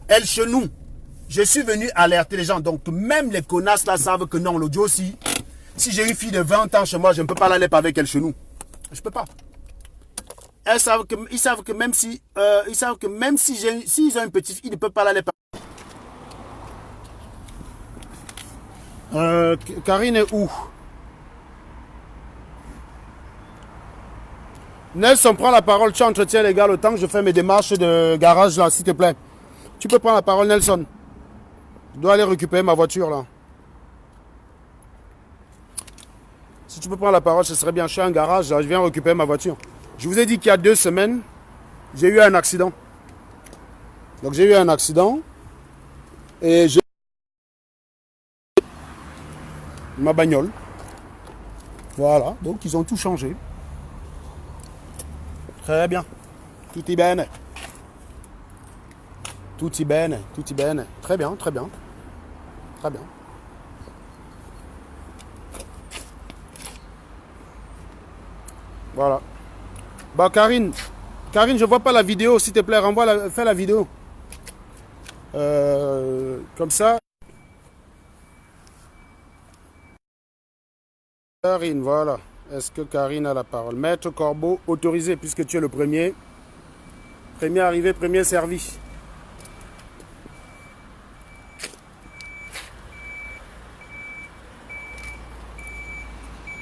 El Chenou, je suis venu alerter les gens. Donc même les connasses là savent que non, l'audio aussi. Si j'ai une fille de 20 ans chez moi, je ne peux pas l'aller avec El Chenou. Je ne peux pas. Ils savent que même si s'ils ont une petite fille, ils ne peuvent pas l'aller. Karine est où? Nelson, prends la parole. Tu entretiens les gars le temps que je fais mes démarches de garage là, s'il te plaît. Tu peux prendre la parole, Nelson. Je dois aller récupérer ma voiture là. Si tu peux prendre la parole, ce serait bien. Je suis à un garage là, je viens récupérer ma voiture. Je vous ai dit qu'il y a 2 semaines, j'ai eu un accident. Donc j'ai eu un accident et j'ai ma bagnole. Voilà, donc ils ont tout changé. Très bien. Tutti bene. Tutti bene, tutti bene. Très bien, très bien. Très bien. Voilà. Bah Karine, je vois pas la vidéo, s'il te plaît, fais la vidéo. Comme ça. Karine, voilà. Est-ce que Karine a la parole? Maître Corbeau, autorisé, puisque tu es le premier. Premier arrivé, premier servi.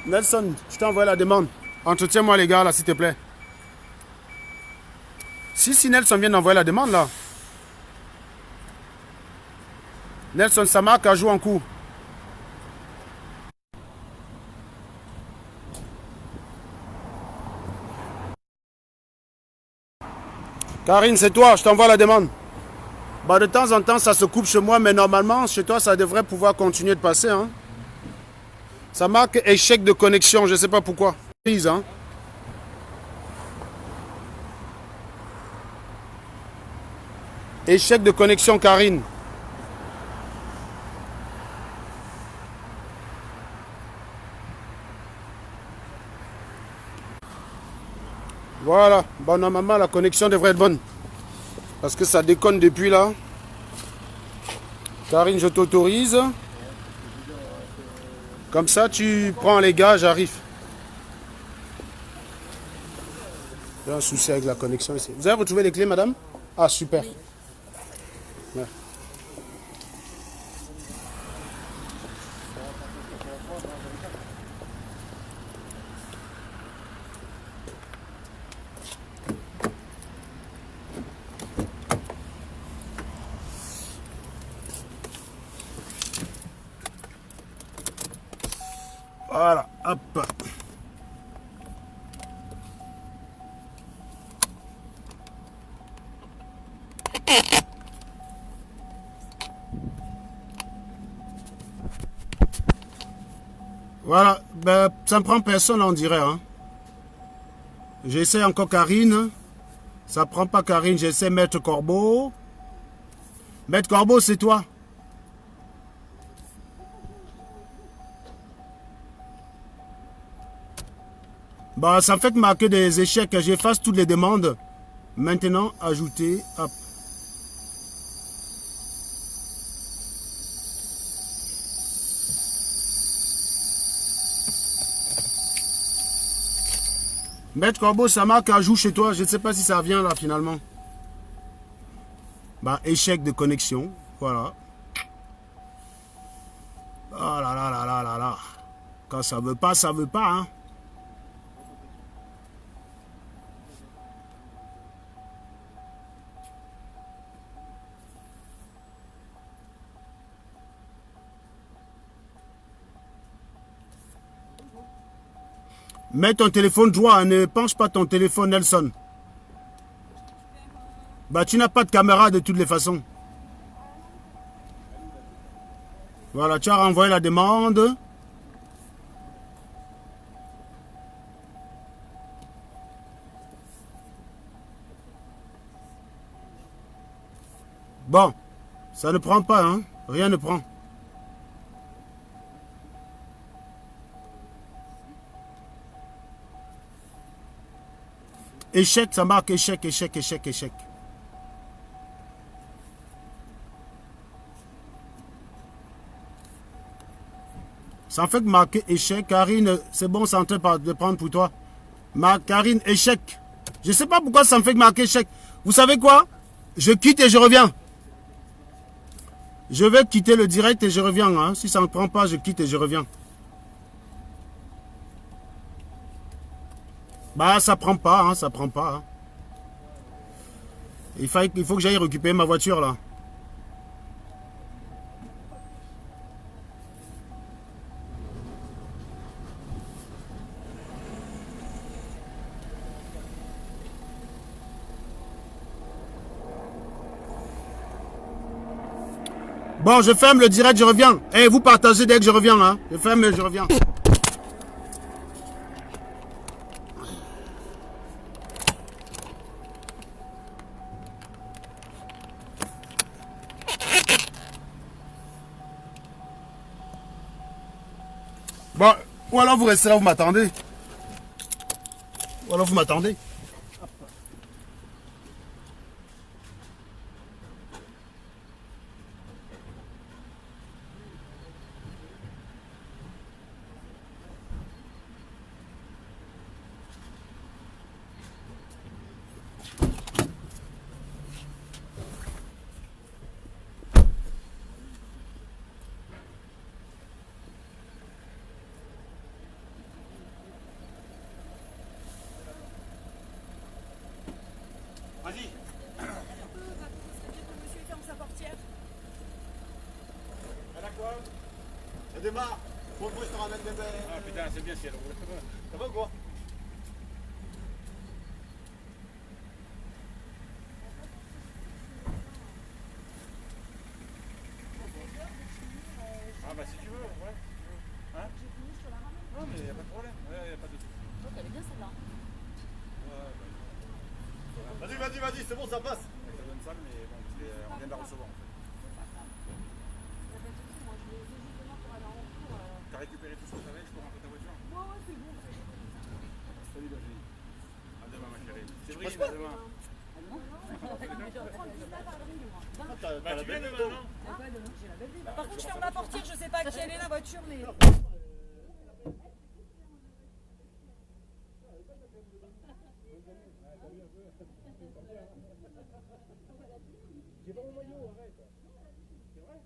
Nelson, je t'envoie la demande. Entretiens-moi les gars là, s'il te plaît. Si Nelson vient d'envoyer la demande là. Nelson Samak a joué en cours. Karine, c'est toi, je t'envoie la demande. Bah, de temps en temps, ça se coupe chez moi, mais normalement, chez toi, ça devrait pouvoir continuer de passer. Hein. Ça marque échec de connexion, je ne sais pas pourquoi. Hein. Échec de connexion, Karine. Voilà. Bon, normalement, la connexion devrait être bonne. Parce que ça déconne depuis là. Karine, je t'autorise. Comme ça, tu prends les gars, j'arrive. J'ai un souci avec la connexion ici. Vous avez retrouvé les clés, madame? Ah, super. Oui. Ouais. Voilà, hop. Voilà, ben, ça ne prend personne, on dirait. Hein. J'essaie encore Karine. Ça ne prend pas Karine, j'essaie Maître Corbeau. Maître Corbeau, c'est toi. Bah, ça fait que marquer des échecs. J'efface toutes les demandes. Maintenant, ajouter. Hop. Maître Corbeau, ça marque ajout chez toi. Je ne sais pas si ça vient là finalement. Bah, échec de connexion. Voilà. Oh là là là là là là. Quand ça veut pas, ça veut pas. Hein. Mets ton téléphone droit, ne penche pas ton téléphone, Nelson. Bah, tu n'as pas de caméra de toutes les façons. Voilà, tu as renvoyé la demande. Bon, ça ne prend pas, hein. Rien ne prend. Échec, ça marque échec, échec, échec, échec. Ça en fait marquer échec. Karine, c'est bon, c'est en train de prendre pour toi. Karine, échec. Je ne sais pas pourquoi ça me fait marquer échec. Vous savez quoi? Je quitte et je reviens. Je vais quitter le direct et je reviens. Hein. Si ça ne prend pas, je quitte et je reviens. Bah, ça prend pas, hein, ça prend pas. Hein. Il faut que j'aille récupérer ma voiture, là. Bon, je ferme le direct, je reviens. Et vous partagez dès que je reviens, hein. Je ferme et je reviens. Bon, ou alors vous restez là, vous m'attendez. Ou alors vous m'attendez. va. Faut que je te ramène bébé. Ah putain, c'est bien si elle roule. Ça va quoi? Ah bah si tu veux, ouais. Hein? Non mais y a pas de problème, ouais, y a pas de soucis. Donc elle est bien celle-là. Vas-y, c'est bon, ça passe. Ça donne sale, mais bon, on vient de la recevoir en fait. T'as récupéré tout ce que t'avais, je peux rentrer ta voiture? Ouais, c'est bon. Salut Virginie. À demain ma chérie. C'est vrai, à demain. Bah, tu viens demain, non? Par contre, je ferme la portière, je sais pas à qui elle est la voiture, mais. J'ai pas mon maillot, arrête. C'est vrai?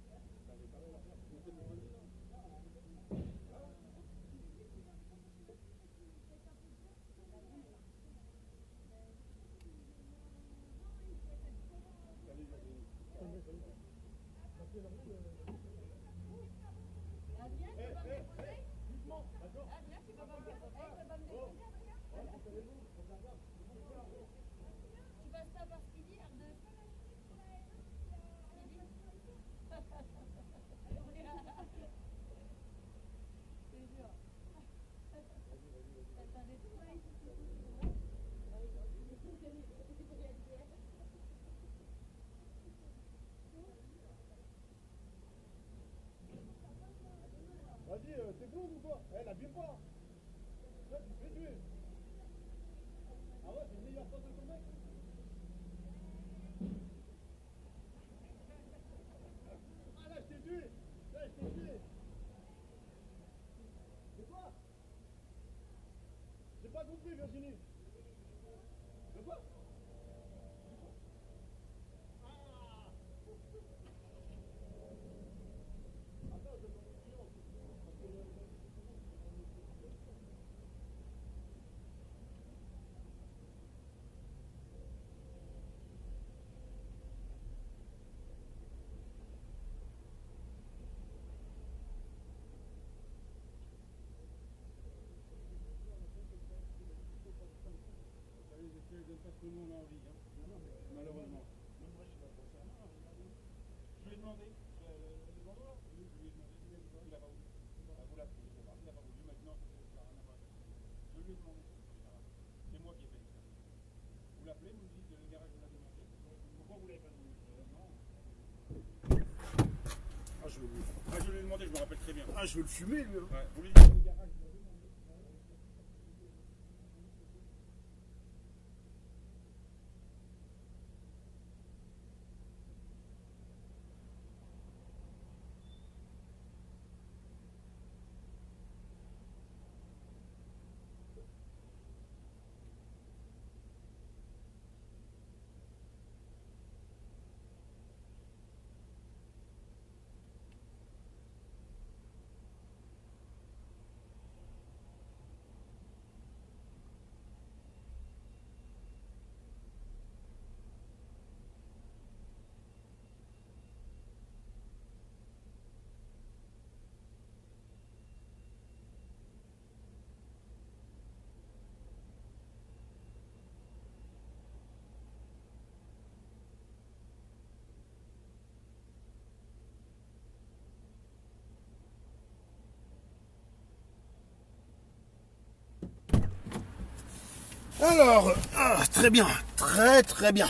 Vas-y, t'es blonde ou quoi? Elle abuse pas. Là, tu te fais tuer. Ah ouais, c'est une meilleure pote de ton mec. Ah là, je t'ai tué. Là, je t'ai tué. C'est quoi? J'ai pas compris, Virginie. De quoi? Je donne pas ce que nous on a envie, hein. Malheureusement. Même moi je suis pas pour ça. Je lui ai demandé, le bandeau là, je lui ai demandé, il a pas voulu. Vous l'appelez, je sais pas, il a pas voulu, maintenant ça n'a rien à voir. Je lui ai demandé, c'est moi qui ai fait ça. Vous l'appelez, vous me dites le garage vous l'a demandé. Pourquoi vous l'avez pas demandé? Non. Ah je lui ai demandé, je me rappelle très bien. Ah, je veux le fumer, lui. Ouais, vous lui dites le garage vous l'a demandé. Alors, très bien, très bien.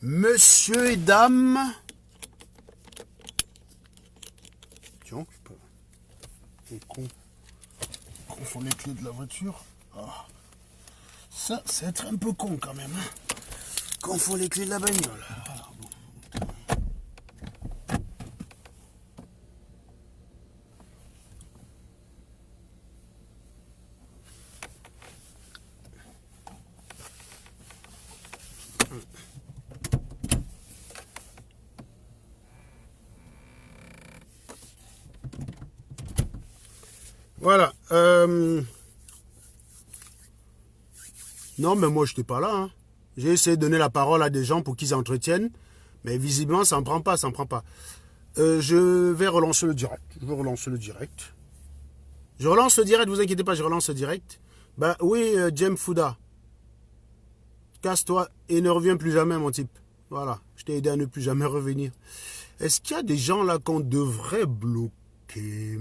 Monsieur et dames. Tiens, je peux. C'est con. Confondre les clés de la voiture. Ah. Ça, c'est être un peu con quand même. Hein. Confondre les clés de la bagnole. Ah, bon. Voilà. Non, mais moi, je n'étais pas là. Hein. J'ai essayé de donner la parole à des gens pour qu'ils entretiennent. Mais visiblement, ça ne prend pas, ça ne prend pas. Je vais relancer le direct. Je relance le direct, vous inquiétez pas, je relance le direct. Bah oui, Jem Fouda. Casse-toi et ne reviens plus jamais, mon type. Voilà, je t'ai aidé à ne plus jamais revenir. Est-ce qu'il y a des gens là qu'on devrait bloquer?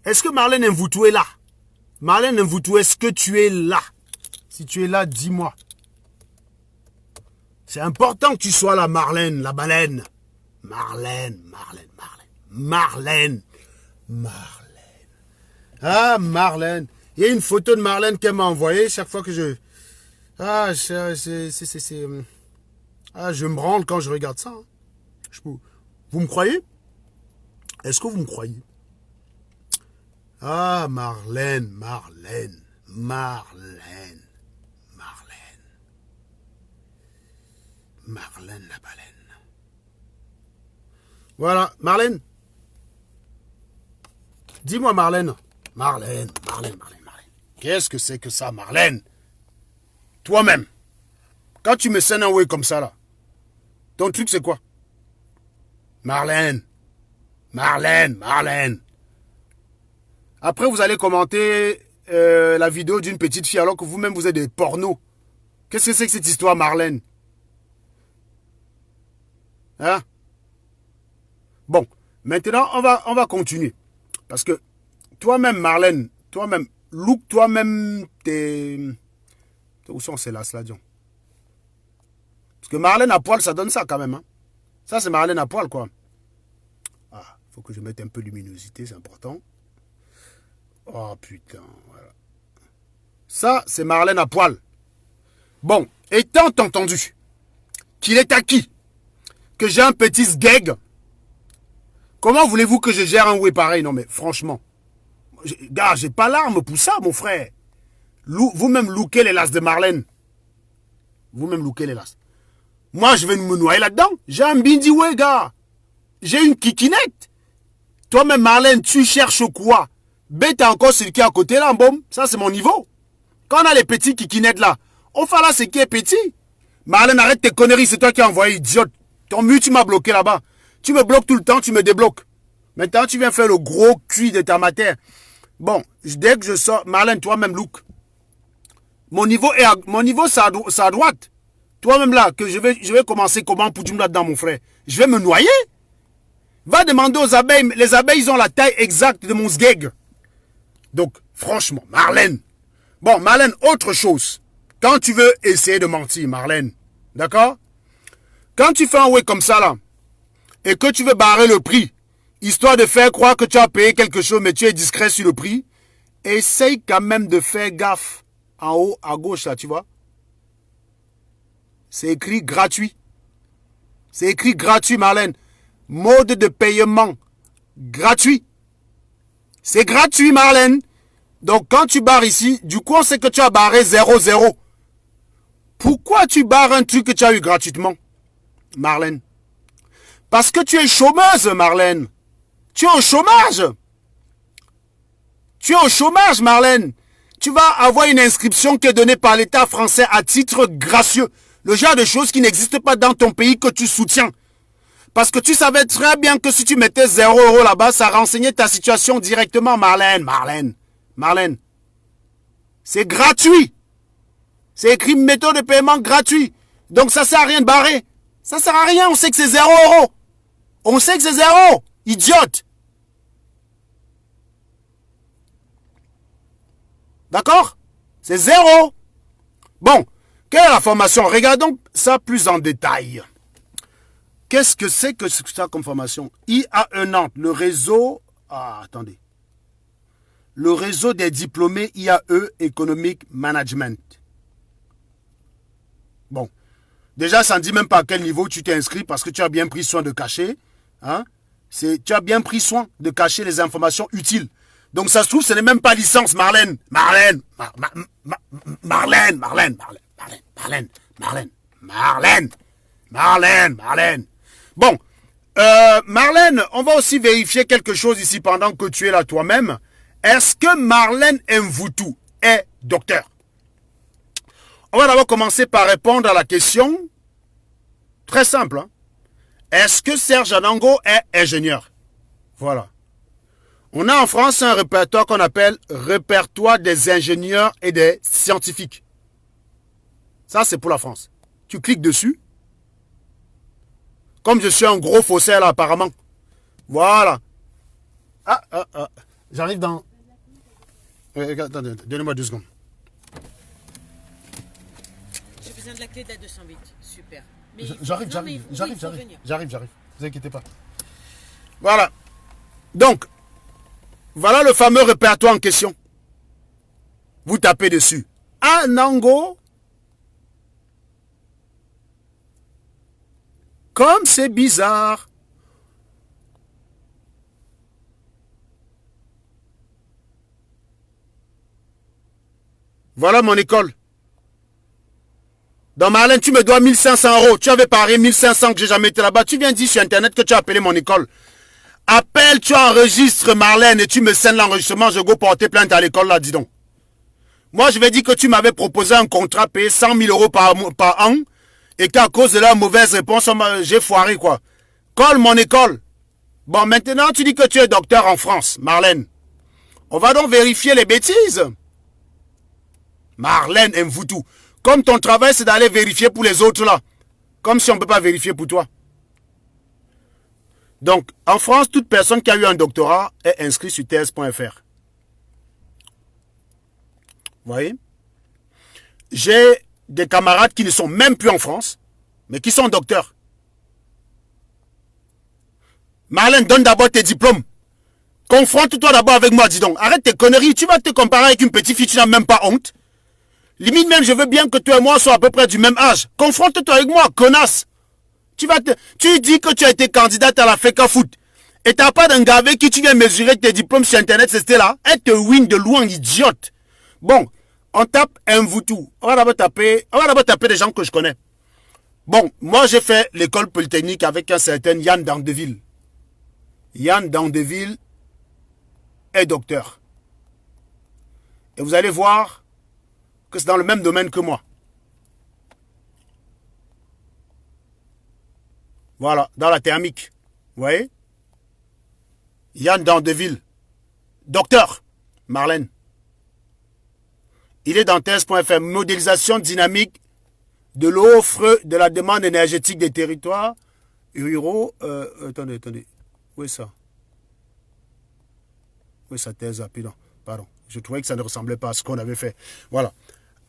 Est-ce que Marlène Mvoutou est là? Marlène Mvoutou, est-ce que tu es là? Si tu es là, dis-moi. C'est important que tu sois là, Marlène, la baleine. Marlène. Ah, Marlène. Il y a une photo de Marlène qu'elle m'a envoyée chaque fois que je... Ah, je me branle quand je regarde ça. Vous me croyez? Est-ce que vous me croyez? Ah, Marlène la baleine. Voilà, Marlène. Dis-moi, Marlène. Marlène. Qu'est-ce que c'est que ça, Marlène? Toi-même, quand tu me scènes un way comme ça, là, ton truc, c'est quoi? Marlène. Après, vous allez commenter la vidéo d'une petite fille alors que vous-même, vous êtes des pornos. Qu'est-ce que c'est que cette histoire, Marlène? Hein? Bon, maintenant, on va continuer. Parce que toi-même, Marlène, look, toi-même, t'es... Où sont ces là, Dion? Parce que Marlène à poil, ça donne ça quand même. Hein? Ça, c'est Marlène à poil, quoi. Ah, faut que je mette un peu de luminosité, c'est important. Oh, putain, voilà. Ça, c'est Marlène à poil. Bon, étant entendu qu'il est acquis que j'ai un petit sgeg, comment voulez-vous que je gère un way pareil? Non, mais franchement, gars, j'ai pas l'arme pour ça, mon frère. Vous-même lookez les lasses de Marlène. Moi, je vais me noyer là-dedans. J'ai un bindi way, gars. J'ai une kikinette. Toi-même, Marlène, tu cherches quoi? Bête encore celui qui est à côté là, bon. Ça, c'est mon niveau. Quand on a les petits kikinettes là, on fait là ce qui est petit. Marlène, arrête tes conneries, c'est toi qui as envoyé, idiote. Ton mur, tu m'as bloqué là-bas. Tu me bloques tout le temps, tu me débloques. Maintenant, tu viens faire le gros cul de ta matière. Bon, dès que je sors, Marlène, toi-même, look. Mon niveau, c'est à droite. Toi-même là, que je vais commencer comment pour tu me là-dedans, mon frère. Je vais me noyer. Va demander aux abeilles. Les abeilles, ils ont la taille exacte de mon sgeg. Donc, franchement, Marlène. Bon, Marlène, autre chose. Quand tu veux essayer de mentir, Marlène, d'accord? Quand tu fais un way comme ça, là, et que tu veux barrer le prix, histoire de faire croire que tu as payé quelque chose, mais tu es discret sur le prix, essaye quand même de faire gaffe. En haut, à gauche, là, tu vois? C'est écrit gratuit. C'est écrit gratuit, Marlène. Mode de paiement gratuit. C'est gratuit, Marlène. Donc, quand tu barres ici, du coup, on sait que tu as barré 0,0. Pourquoi tu barres un truc que tu as eu gratuitement, Marlène? Parce que tu es chômeuse, Marlène. Tu es au chômage. Marlène. Tu vas avoir une inscription qui est donnée par l'État français à titre gracieux. Le genre de choses qui n'existent pas dans ton pays que tu soutiens. Parce que tu savais très bien que si tu mettais 0 € là-bas, ça renseignait ta situation directement, Marlène. C'est gratuit. C'est écrit méthode de paiement gratuit. Donc ça sert à rien de barrer. Ça sert à rien, on sait que c'est 0 €. On sait que c'est 0. Idiote. D'accord? C'est 0. Bon, quelle est la formation? Regardons ça plus en détail. Qu'est-ce que c'est que ça comme formation? IAE Nantes, le réseau... Ah, attendez. Le réseau des diplômés IAE Economic Management. Bon. Déjà, ça ne dit même pas à quel niveau tu t'es inscrit parce que tu as bien pris soin de cacher. Hein? Tu as bien pris soin de cacher les informations utiles. Donc ça se trouve, ce n'est même pas licence, Marlène. Marlène. Bon, Marlène, on va aussi vérifier quelque chose ici pendant que tu es là toi-même. Est-ce que Marlène Mvoutou est docteur? On va d'abord commencer par répondre à la question très simple. Hein. Est-ce que Serge Anango est ingénieur? Voilà. On a en France un répertoire qu'on appelle répertoire des ingénieurs et des scientifiques. Ça, c'est pour la France. Tu cliques dessus. Comme je suis un gros faussaire là, apparemment. Voilà. J'arrive dans... Attendez, donnez-moi 2 secondes. J'ai besoin de la clé de la 208. Super. Mais J'arrive. non, mais il faut venir. J'arrive. Ne vous inquiétez pas. Voilà. Donc, voilà le fameux répertoire en question. Vous tapez dessus. Anango. Comme c'est bizarre. Voilà mon école. Dans Marlène, tu me dois 1500 €. Tu avais parié 1500 que j'ai jamais été là-bas. Tu viens dire sur Internet que tu as appelé mon école. Appelle, tu enregistres Marlène et tu me scènes l'enregistrement. Je vais porter plainte à l'école là, dis donc. Moi, je vais dire que tu m'avais proposé un contrat payé 100 000 € par an et qu'à cause de la mauvaise réponse, j'ai foiré quoi. Colle mon école. Bon, maintenant, tu dis que tu es docteur en France, Marlène. On va donc vérifier les bêtises. Marlène Mvoutou. Comme ton travail, c'est d'aller vérifier pour les autres là. Comme si on ne peut pas vérifier pour toi. Donc, en France, toute personne qui a eu un doctorat est inscrite sur thèse.fr. Vous voyez? J'ai des camarades qui ne sont même plus en France, mais qui sont docteurs. Marlène, donne d'abord tes diplômes. Confronte-toi d'abord avec moi, dis donc. Arrête tes conneries. Tu vas te comparer avec une petite fille, tu n'as même pas honte. Limite même, je veux bien que toi et moi soient à peu près du même âge. Confronte-toi avec moi, connasse. Tu dis que tu as été candidate à la FECA Foot. Et tu n'as pas d'un gars avec qui tu viens mesurer tes diplômes sur Internet, c'était là. Elle te win de loin, idiote. Bon, on tape Mvoutou. On va d'abord taper des gens que je connais. Bon, moi j'ai fait l'école polytechnique avec un certain Yann Dandeville. Yann Dandeville est docteur. Et vous allez voir que c'est dans le même domaine que moi. Voilà, dans la thermique. Vous voyez? Yann Dandeville. Docteur. Marlène. Il est dans thèse.fr. Modélisation dynamique de l'offre de la demande énergétique des territoires ruraux. Attendez. Où est ça? Où est sa thèse? Pardon. Je trouvais que ça ne ressemblait pas à ce qu'on avait fait. Voilà.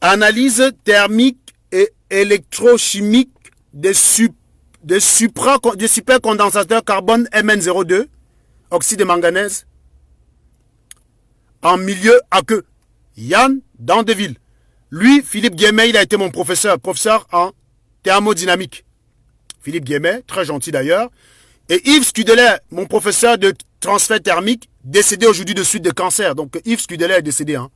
Analyse thermique et électrochimique des supercondensateurs carbone Mn02, oxyde de manganèse, en milieu aqueux. Yann Dandeville. Lui, Philippe Guémet, il a été mon professeur en thermodynamique. Philippe Guémet, très gentil d'ailleurs. Et Yves Scudeler, mon professeur de transfert thermique, décédé aujourd'hui de suite de cancer. Donc Yves Scudeler est décédé. Hein.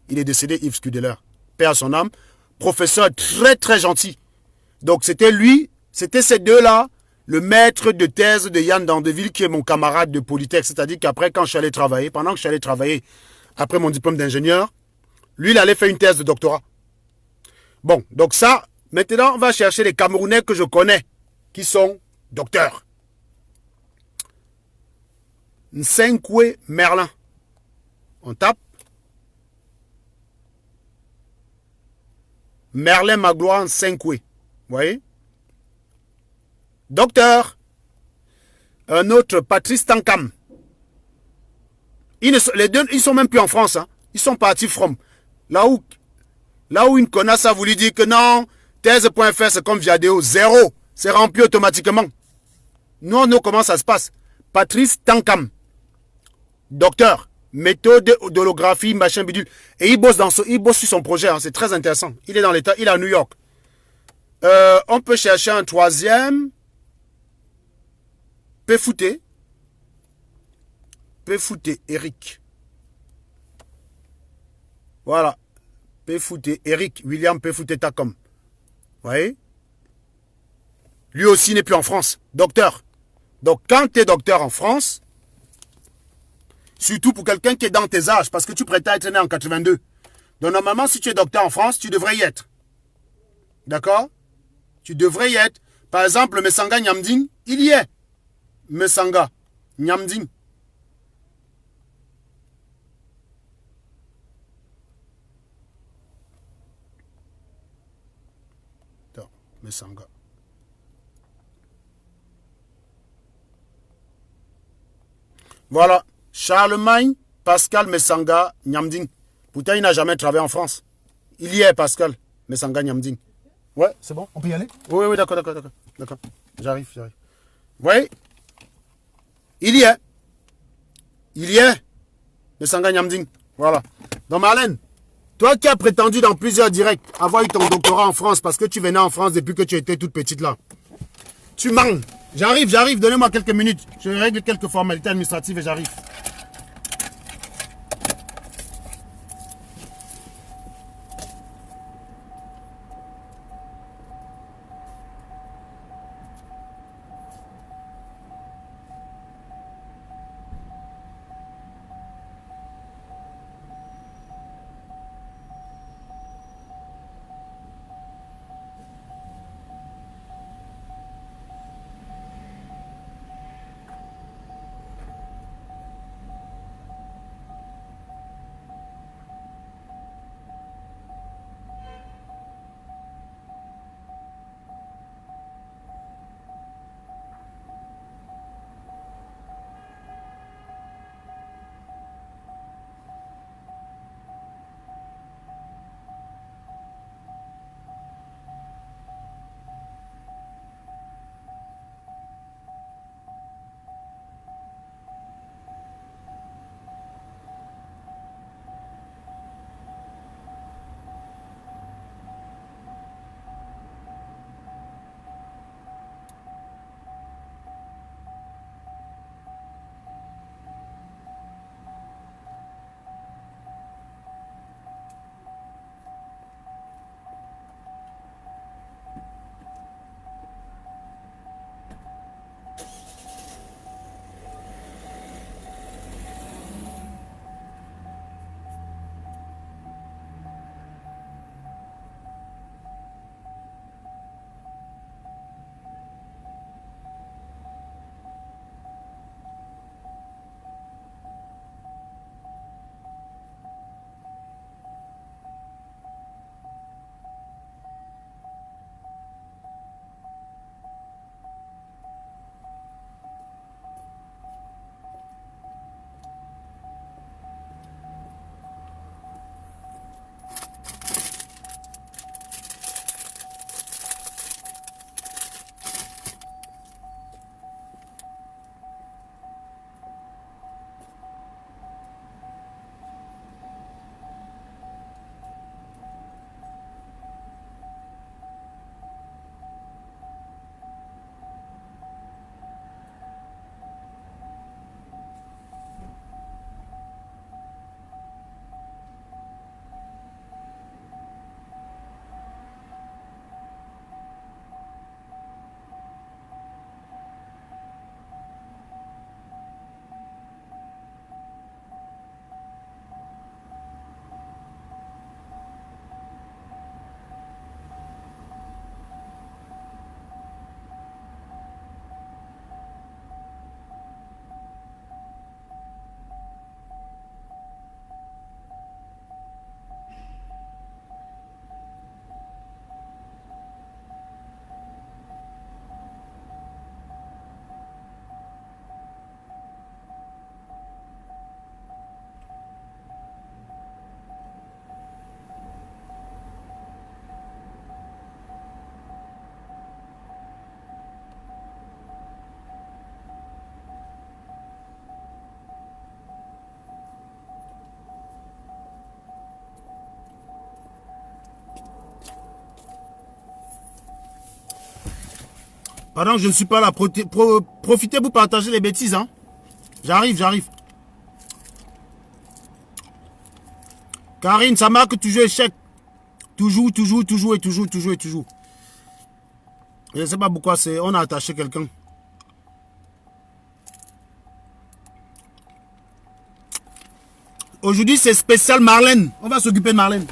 Il est décédé, Yves Scudeler. Paix à son âme. Professeur très très gentil. Donc c'était lui, c'était ces deux-là, le maître de thèse de Yann Dandeville, qui est mon camarade de Polytech. C'est-à-dire qu'après, quand je suis allé travailler, pendant que je suis allé travailler, après mon diplôme d'ingénieur, lui, il allait faire une thèse de doctorat. Bon, donc ça, maintenant, on va chercher les Camerounais que je connais, qui sont docteurs. Nsenkwe Merlin. On tape. Merlin Magloire Nsenkwe. Vous voyez? Docteur. Un autre, Patrice Tankam. Les deux, ils sont même plus en France. Hein. Ils sont partis from. Là où une connasse a voulu dire que non, thèse.fr c'est comme Viadeo. Zéro. C'est rempli automatiquement. Nous, comment ça se passe? Patrice Tankam. Docteur. Méthode d'holographie, machin bidule. Et il bosse sur son projet. Hein, c'est très intéressant. Il est dans l'État. Il est à New York. On peut chercher un troisième. Pefouté, Eric. Voilà. Pefouté, Eric. William Pefouté Takom. Vous voyez? Lui aussi n'est plus en France. Docteur. Donc, quand tu es docteur en France, surtout pour quelqu'un qui est dans tes âges, parce que tu prétends être né en 82. Donc, normalement, si tu es docteur en France, tu devrais y être. D'accord? Tu devrais y être. Par exemple, le Messanga Nyamding, Il y est. Mesanga. Nyamding. Mesanga. Voilà. Charlemagne, Pascal Mesanga, Nyamding. Pourtant, il n'a jamais travaillé en France. Il y est, Pascal Mesanga, Nyamding. Ouais, c'est bon, on peut y aller? Oui, oui, d'accord. J'arrive. Oui. Il y est. Mesanga, Nyamding. Voilà. Donc, Marlène, toi qui as prétendu dans plusieurs directs avoir eu ton doctorat en France parce que tu venais en France depuis que tu étais toute petite là. Tu manques. J'arrive. Donnez-moi quelques minutes. Je règle quelques formalités administratives et j'arrive. Pardon, je ne suis pas là. Profitez pour partager les bêtises. Hein. J'arrive. Karine, ça marque toujours échec. Toujours. Je ne sais pas pourquoi c'est. On a attaché quelqu'un. Aujourd'hui, c'est spécial Marlène. On va s'occuper de Marlène.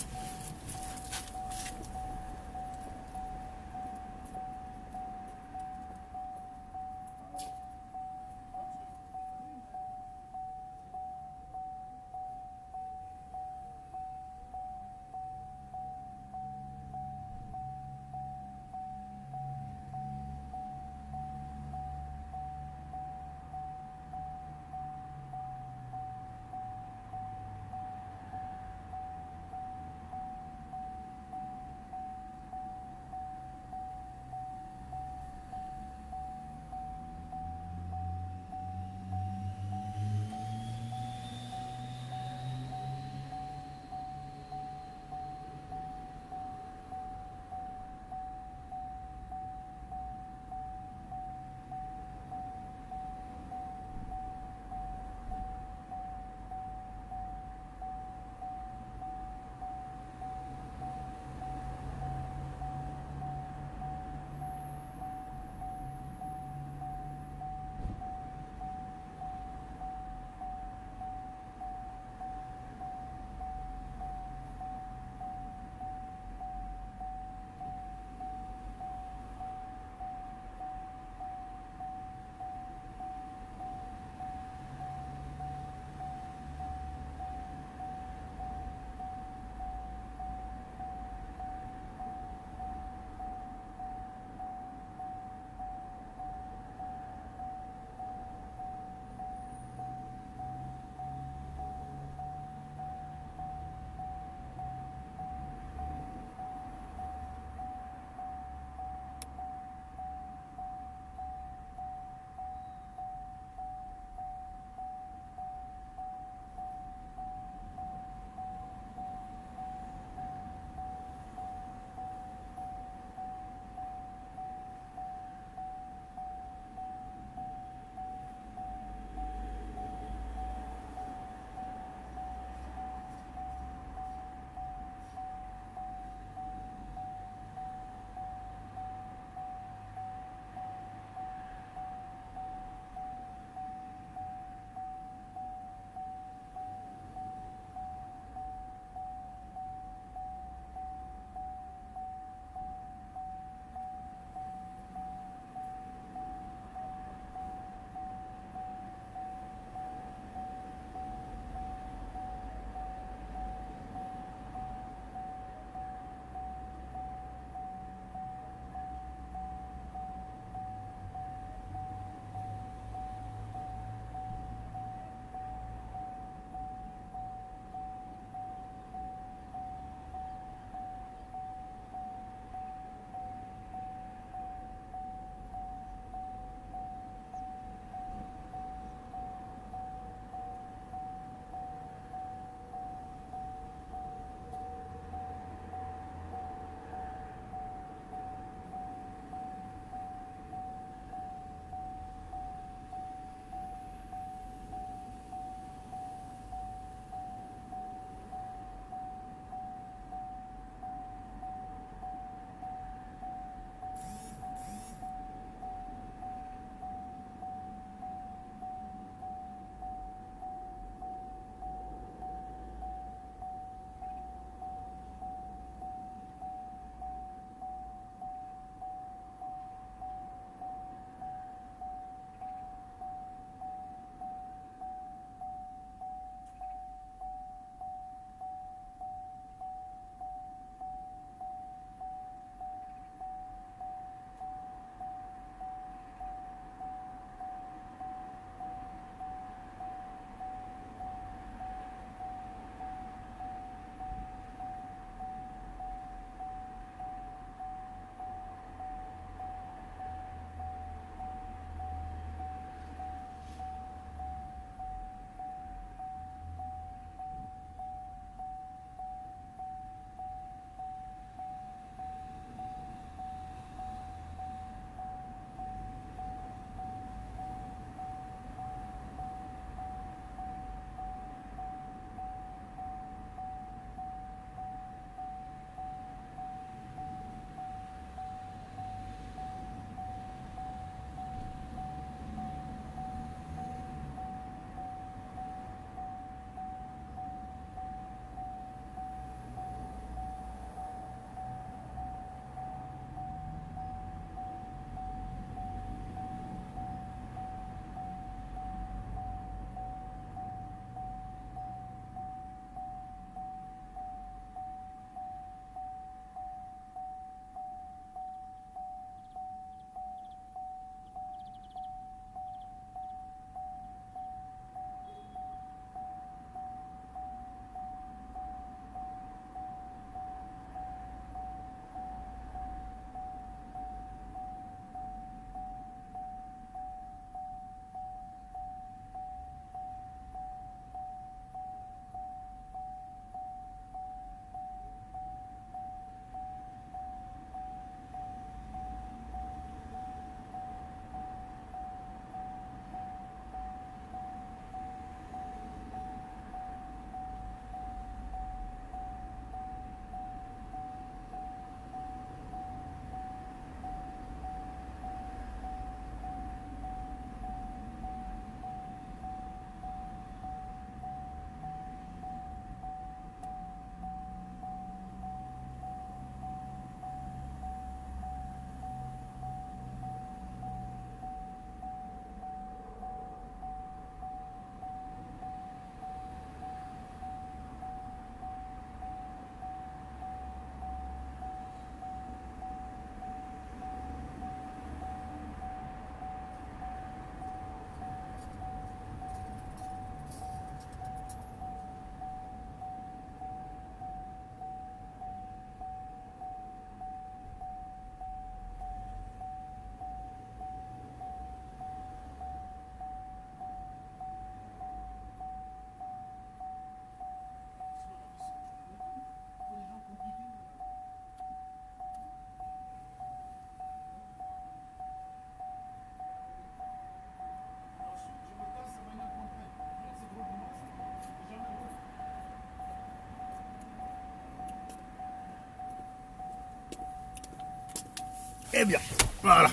Eh bien, voilà.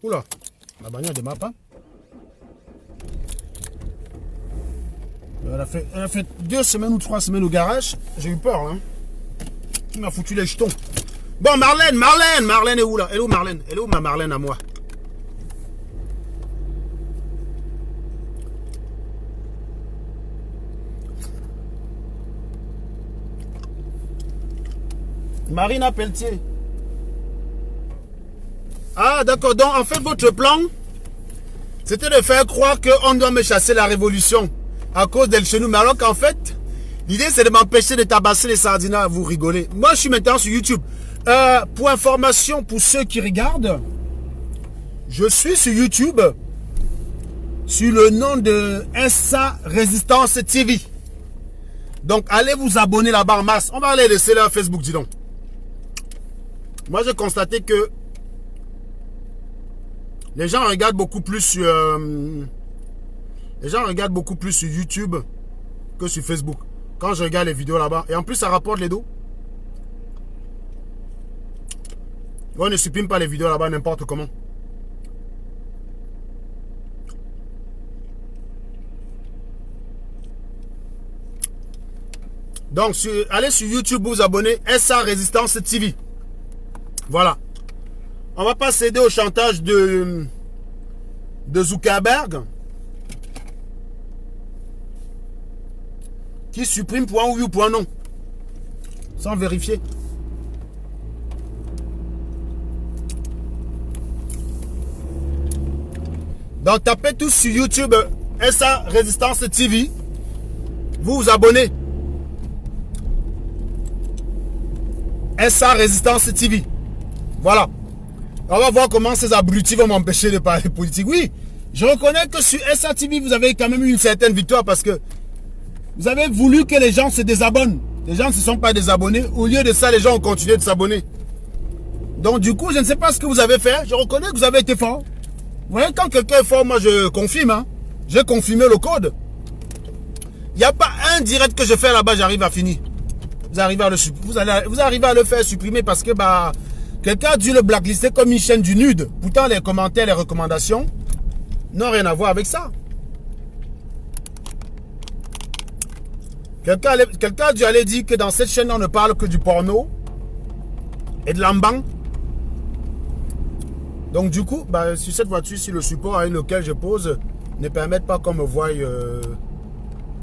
Oula, la bagnole ne démarre pas. Elle a fait 2 semaines ou 3 semaines au garage. J'ai eu peur, hein. Il m'a foutu les jetons. Bon, Marlène est où là? Elle est où Marlène? Elle est où ma Marlène à moi? Marina Pelletier. Ah, d'accord. Donc, en fait, votre plan, c'était de faire croire qu'on doit me chasser la révolution à cause d'El Chenou. Mais alors qu'en fait, l'idée, c'est de m'empêcher de tabasser les sardinats. Vous rigolez. Moi, je suis maintenant sur YouTube. Pour information, pour ceux qui regardent, je suis sur YouTube sur le nom de SA Résistance TV. Donc, allez vous abonner là-bas en masse. On va aller laisser là Facebook, dis donc. Moi, j'ai constaté que les gens regardent beaucoup plus sur YouTube que sur Facebook. Quand je regarde les vidéos là-bas. Et en plus, ça rapporte les dos. On ne supprime pas les vidéos là-bas n'importe comment. Donc, allez sur YouTube, vous abonnez SA Résistance TV. Voilà. On va pas céder au chantage de Zuckerberg qui supprime point oui ou point non sans vérifier. Donc tapez tous sur YouTube SA Résistance TV. Vous vous abonnez. SA Résistance TV. Voilà. On va voir comment ces abrutis vont m'empêcher de parler politique. Oui, je reconnais que sur SA TV, vous avez quand même eu une certaine victoire parce que vous avez voulu que les gens se désabonnent. Les gens ne se sont pas désabonnés. Au lieu de ça, les gens ont continué de s'abonner. Donc du coup, je ne sais pas ce que vous avez fait. Je reconnais que vous avez été fort. Vous voyez, quand quelqu'un est fort, moi je confirme. Hein. J'ai confirmé le code. Il n'y a pas un direct que je fais là-bas, j'arrive à finir. Vous arrivez à le faire supprimer parce que bah quelqu'un a dû le blacklister comme une chaîne du nude. Pourtant, les commentaires, les recommandations n'ont rien à voir avec ça. Quelqu'un a dû aller dire que dans cette chaîne, on ne parle que du porno et de l'amban. Donc du coup, bah, sur cette voiture, si le support avec lequel je pose ne permet pas qu'on me voie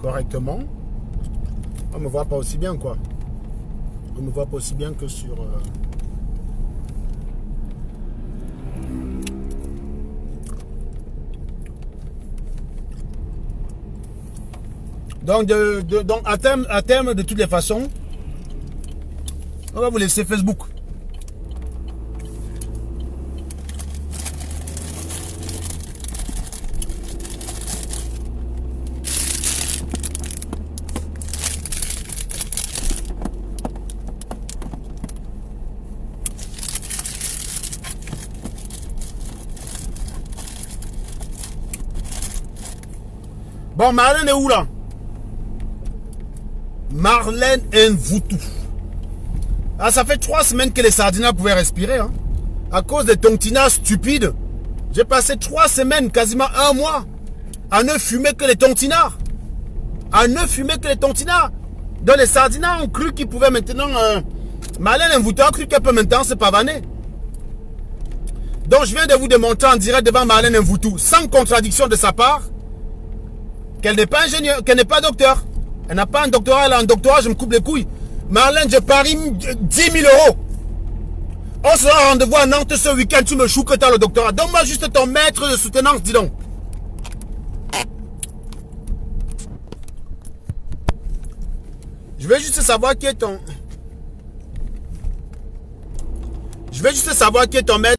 correctement, on ne me voit pas aussi bien, quoi. On ne me voit pas aussi bien que sur... Donc, à terme, de toutes les façons, on va vous laisser Facebook. Bon, Marlène est où là? Marlène Nvutu. Ah, ça fait 3 semaines que les sardinats pouvaient respirer. Hein. À cause des tontinats stupides. J'ai passé 3 semaines, quasiment 1 mois, à ne fumer que les tontinards. À ne fumer que les tontinards. Donc les sardinats ont cru qu'ils pouvaient maintenant... Marlène Nvutu a cru qu'elle peut maintenant se pavaner. Donc je viens de vous démontrer en direct devant Marlène Nvutu, sans contradiction de sa part, qu'elle n'est pas ingénieure, qu'elle n'est pas docteur. Elle n'a pas un doctorat, elle a un doctorat, je me coupe les couilles. Marlène, je parie 10 000 €. On sera rendez-vous à Nantes ce week-end, tu me choues que tu as le doctorat. Donne-moi juste ton maître de soutenance, dis donc. Je veux juste savoir qui est ton... Je veux juste savoir qui est ton maître.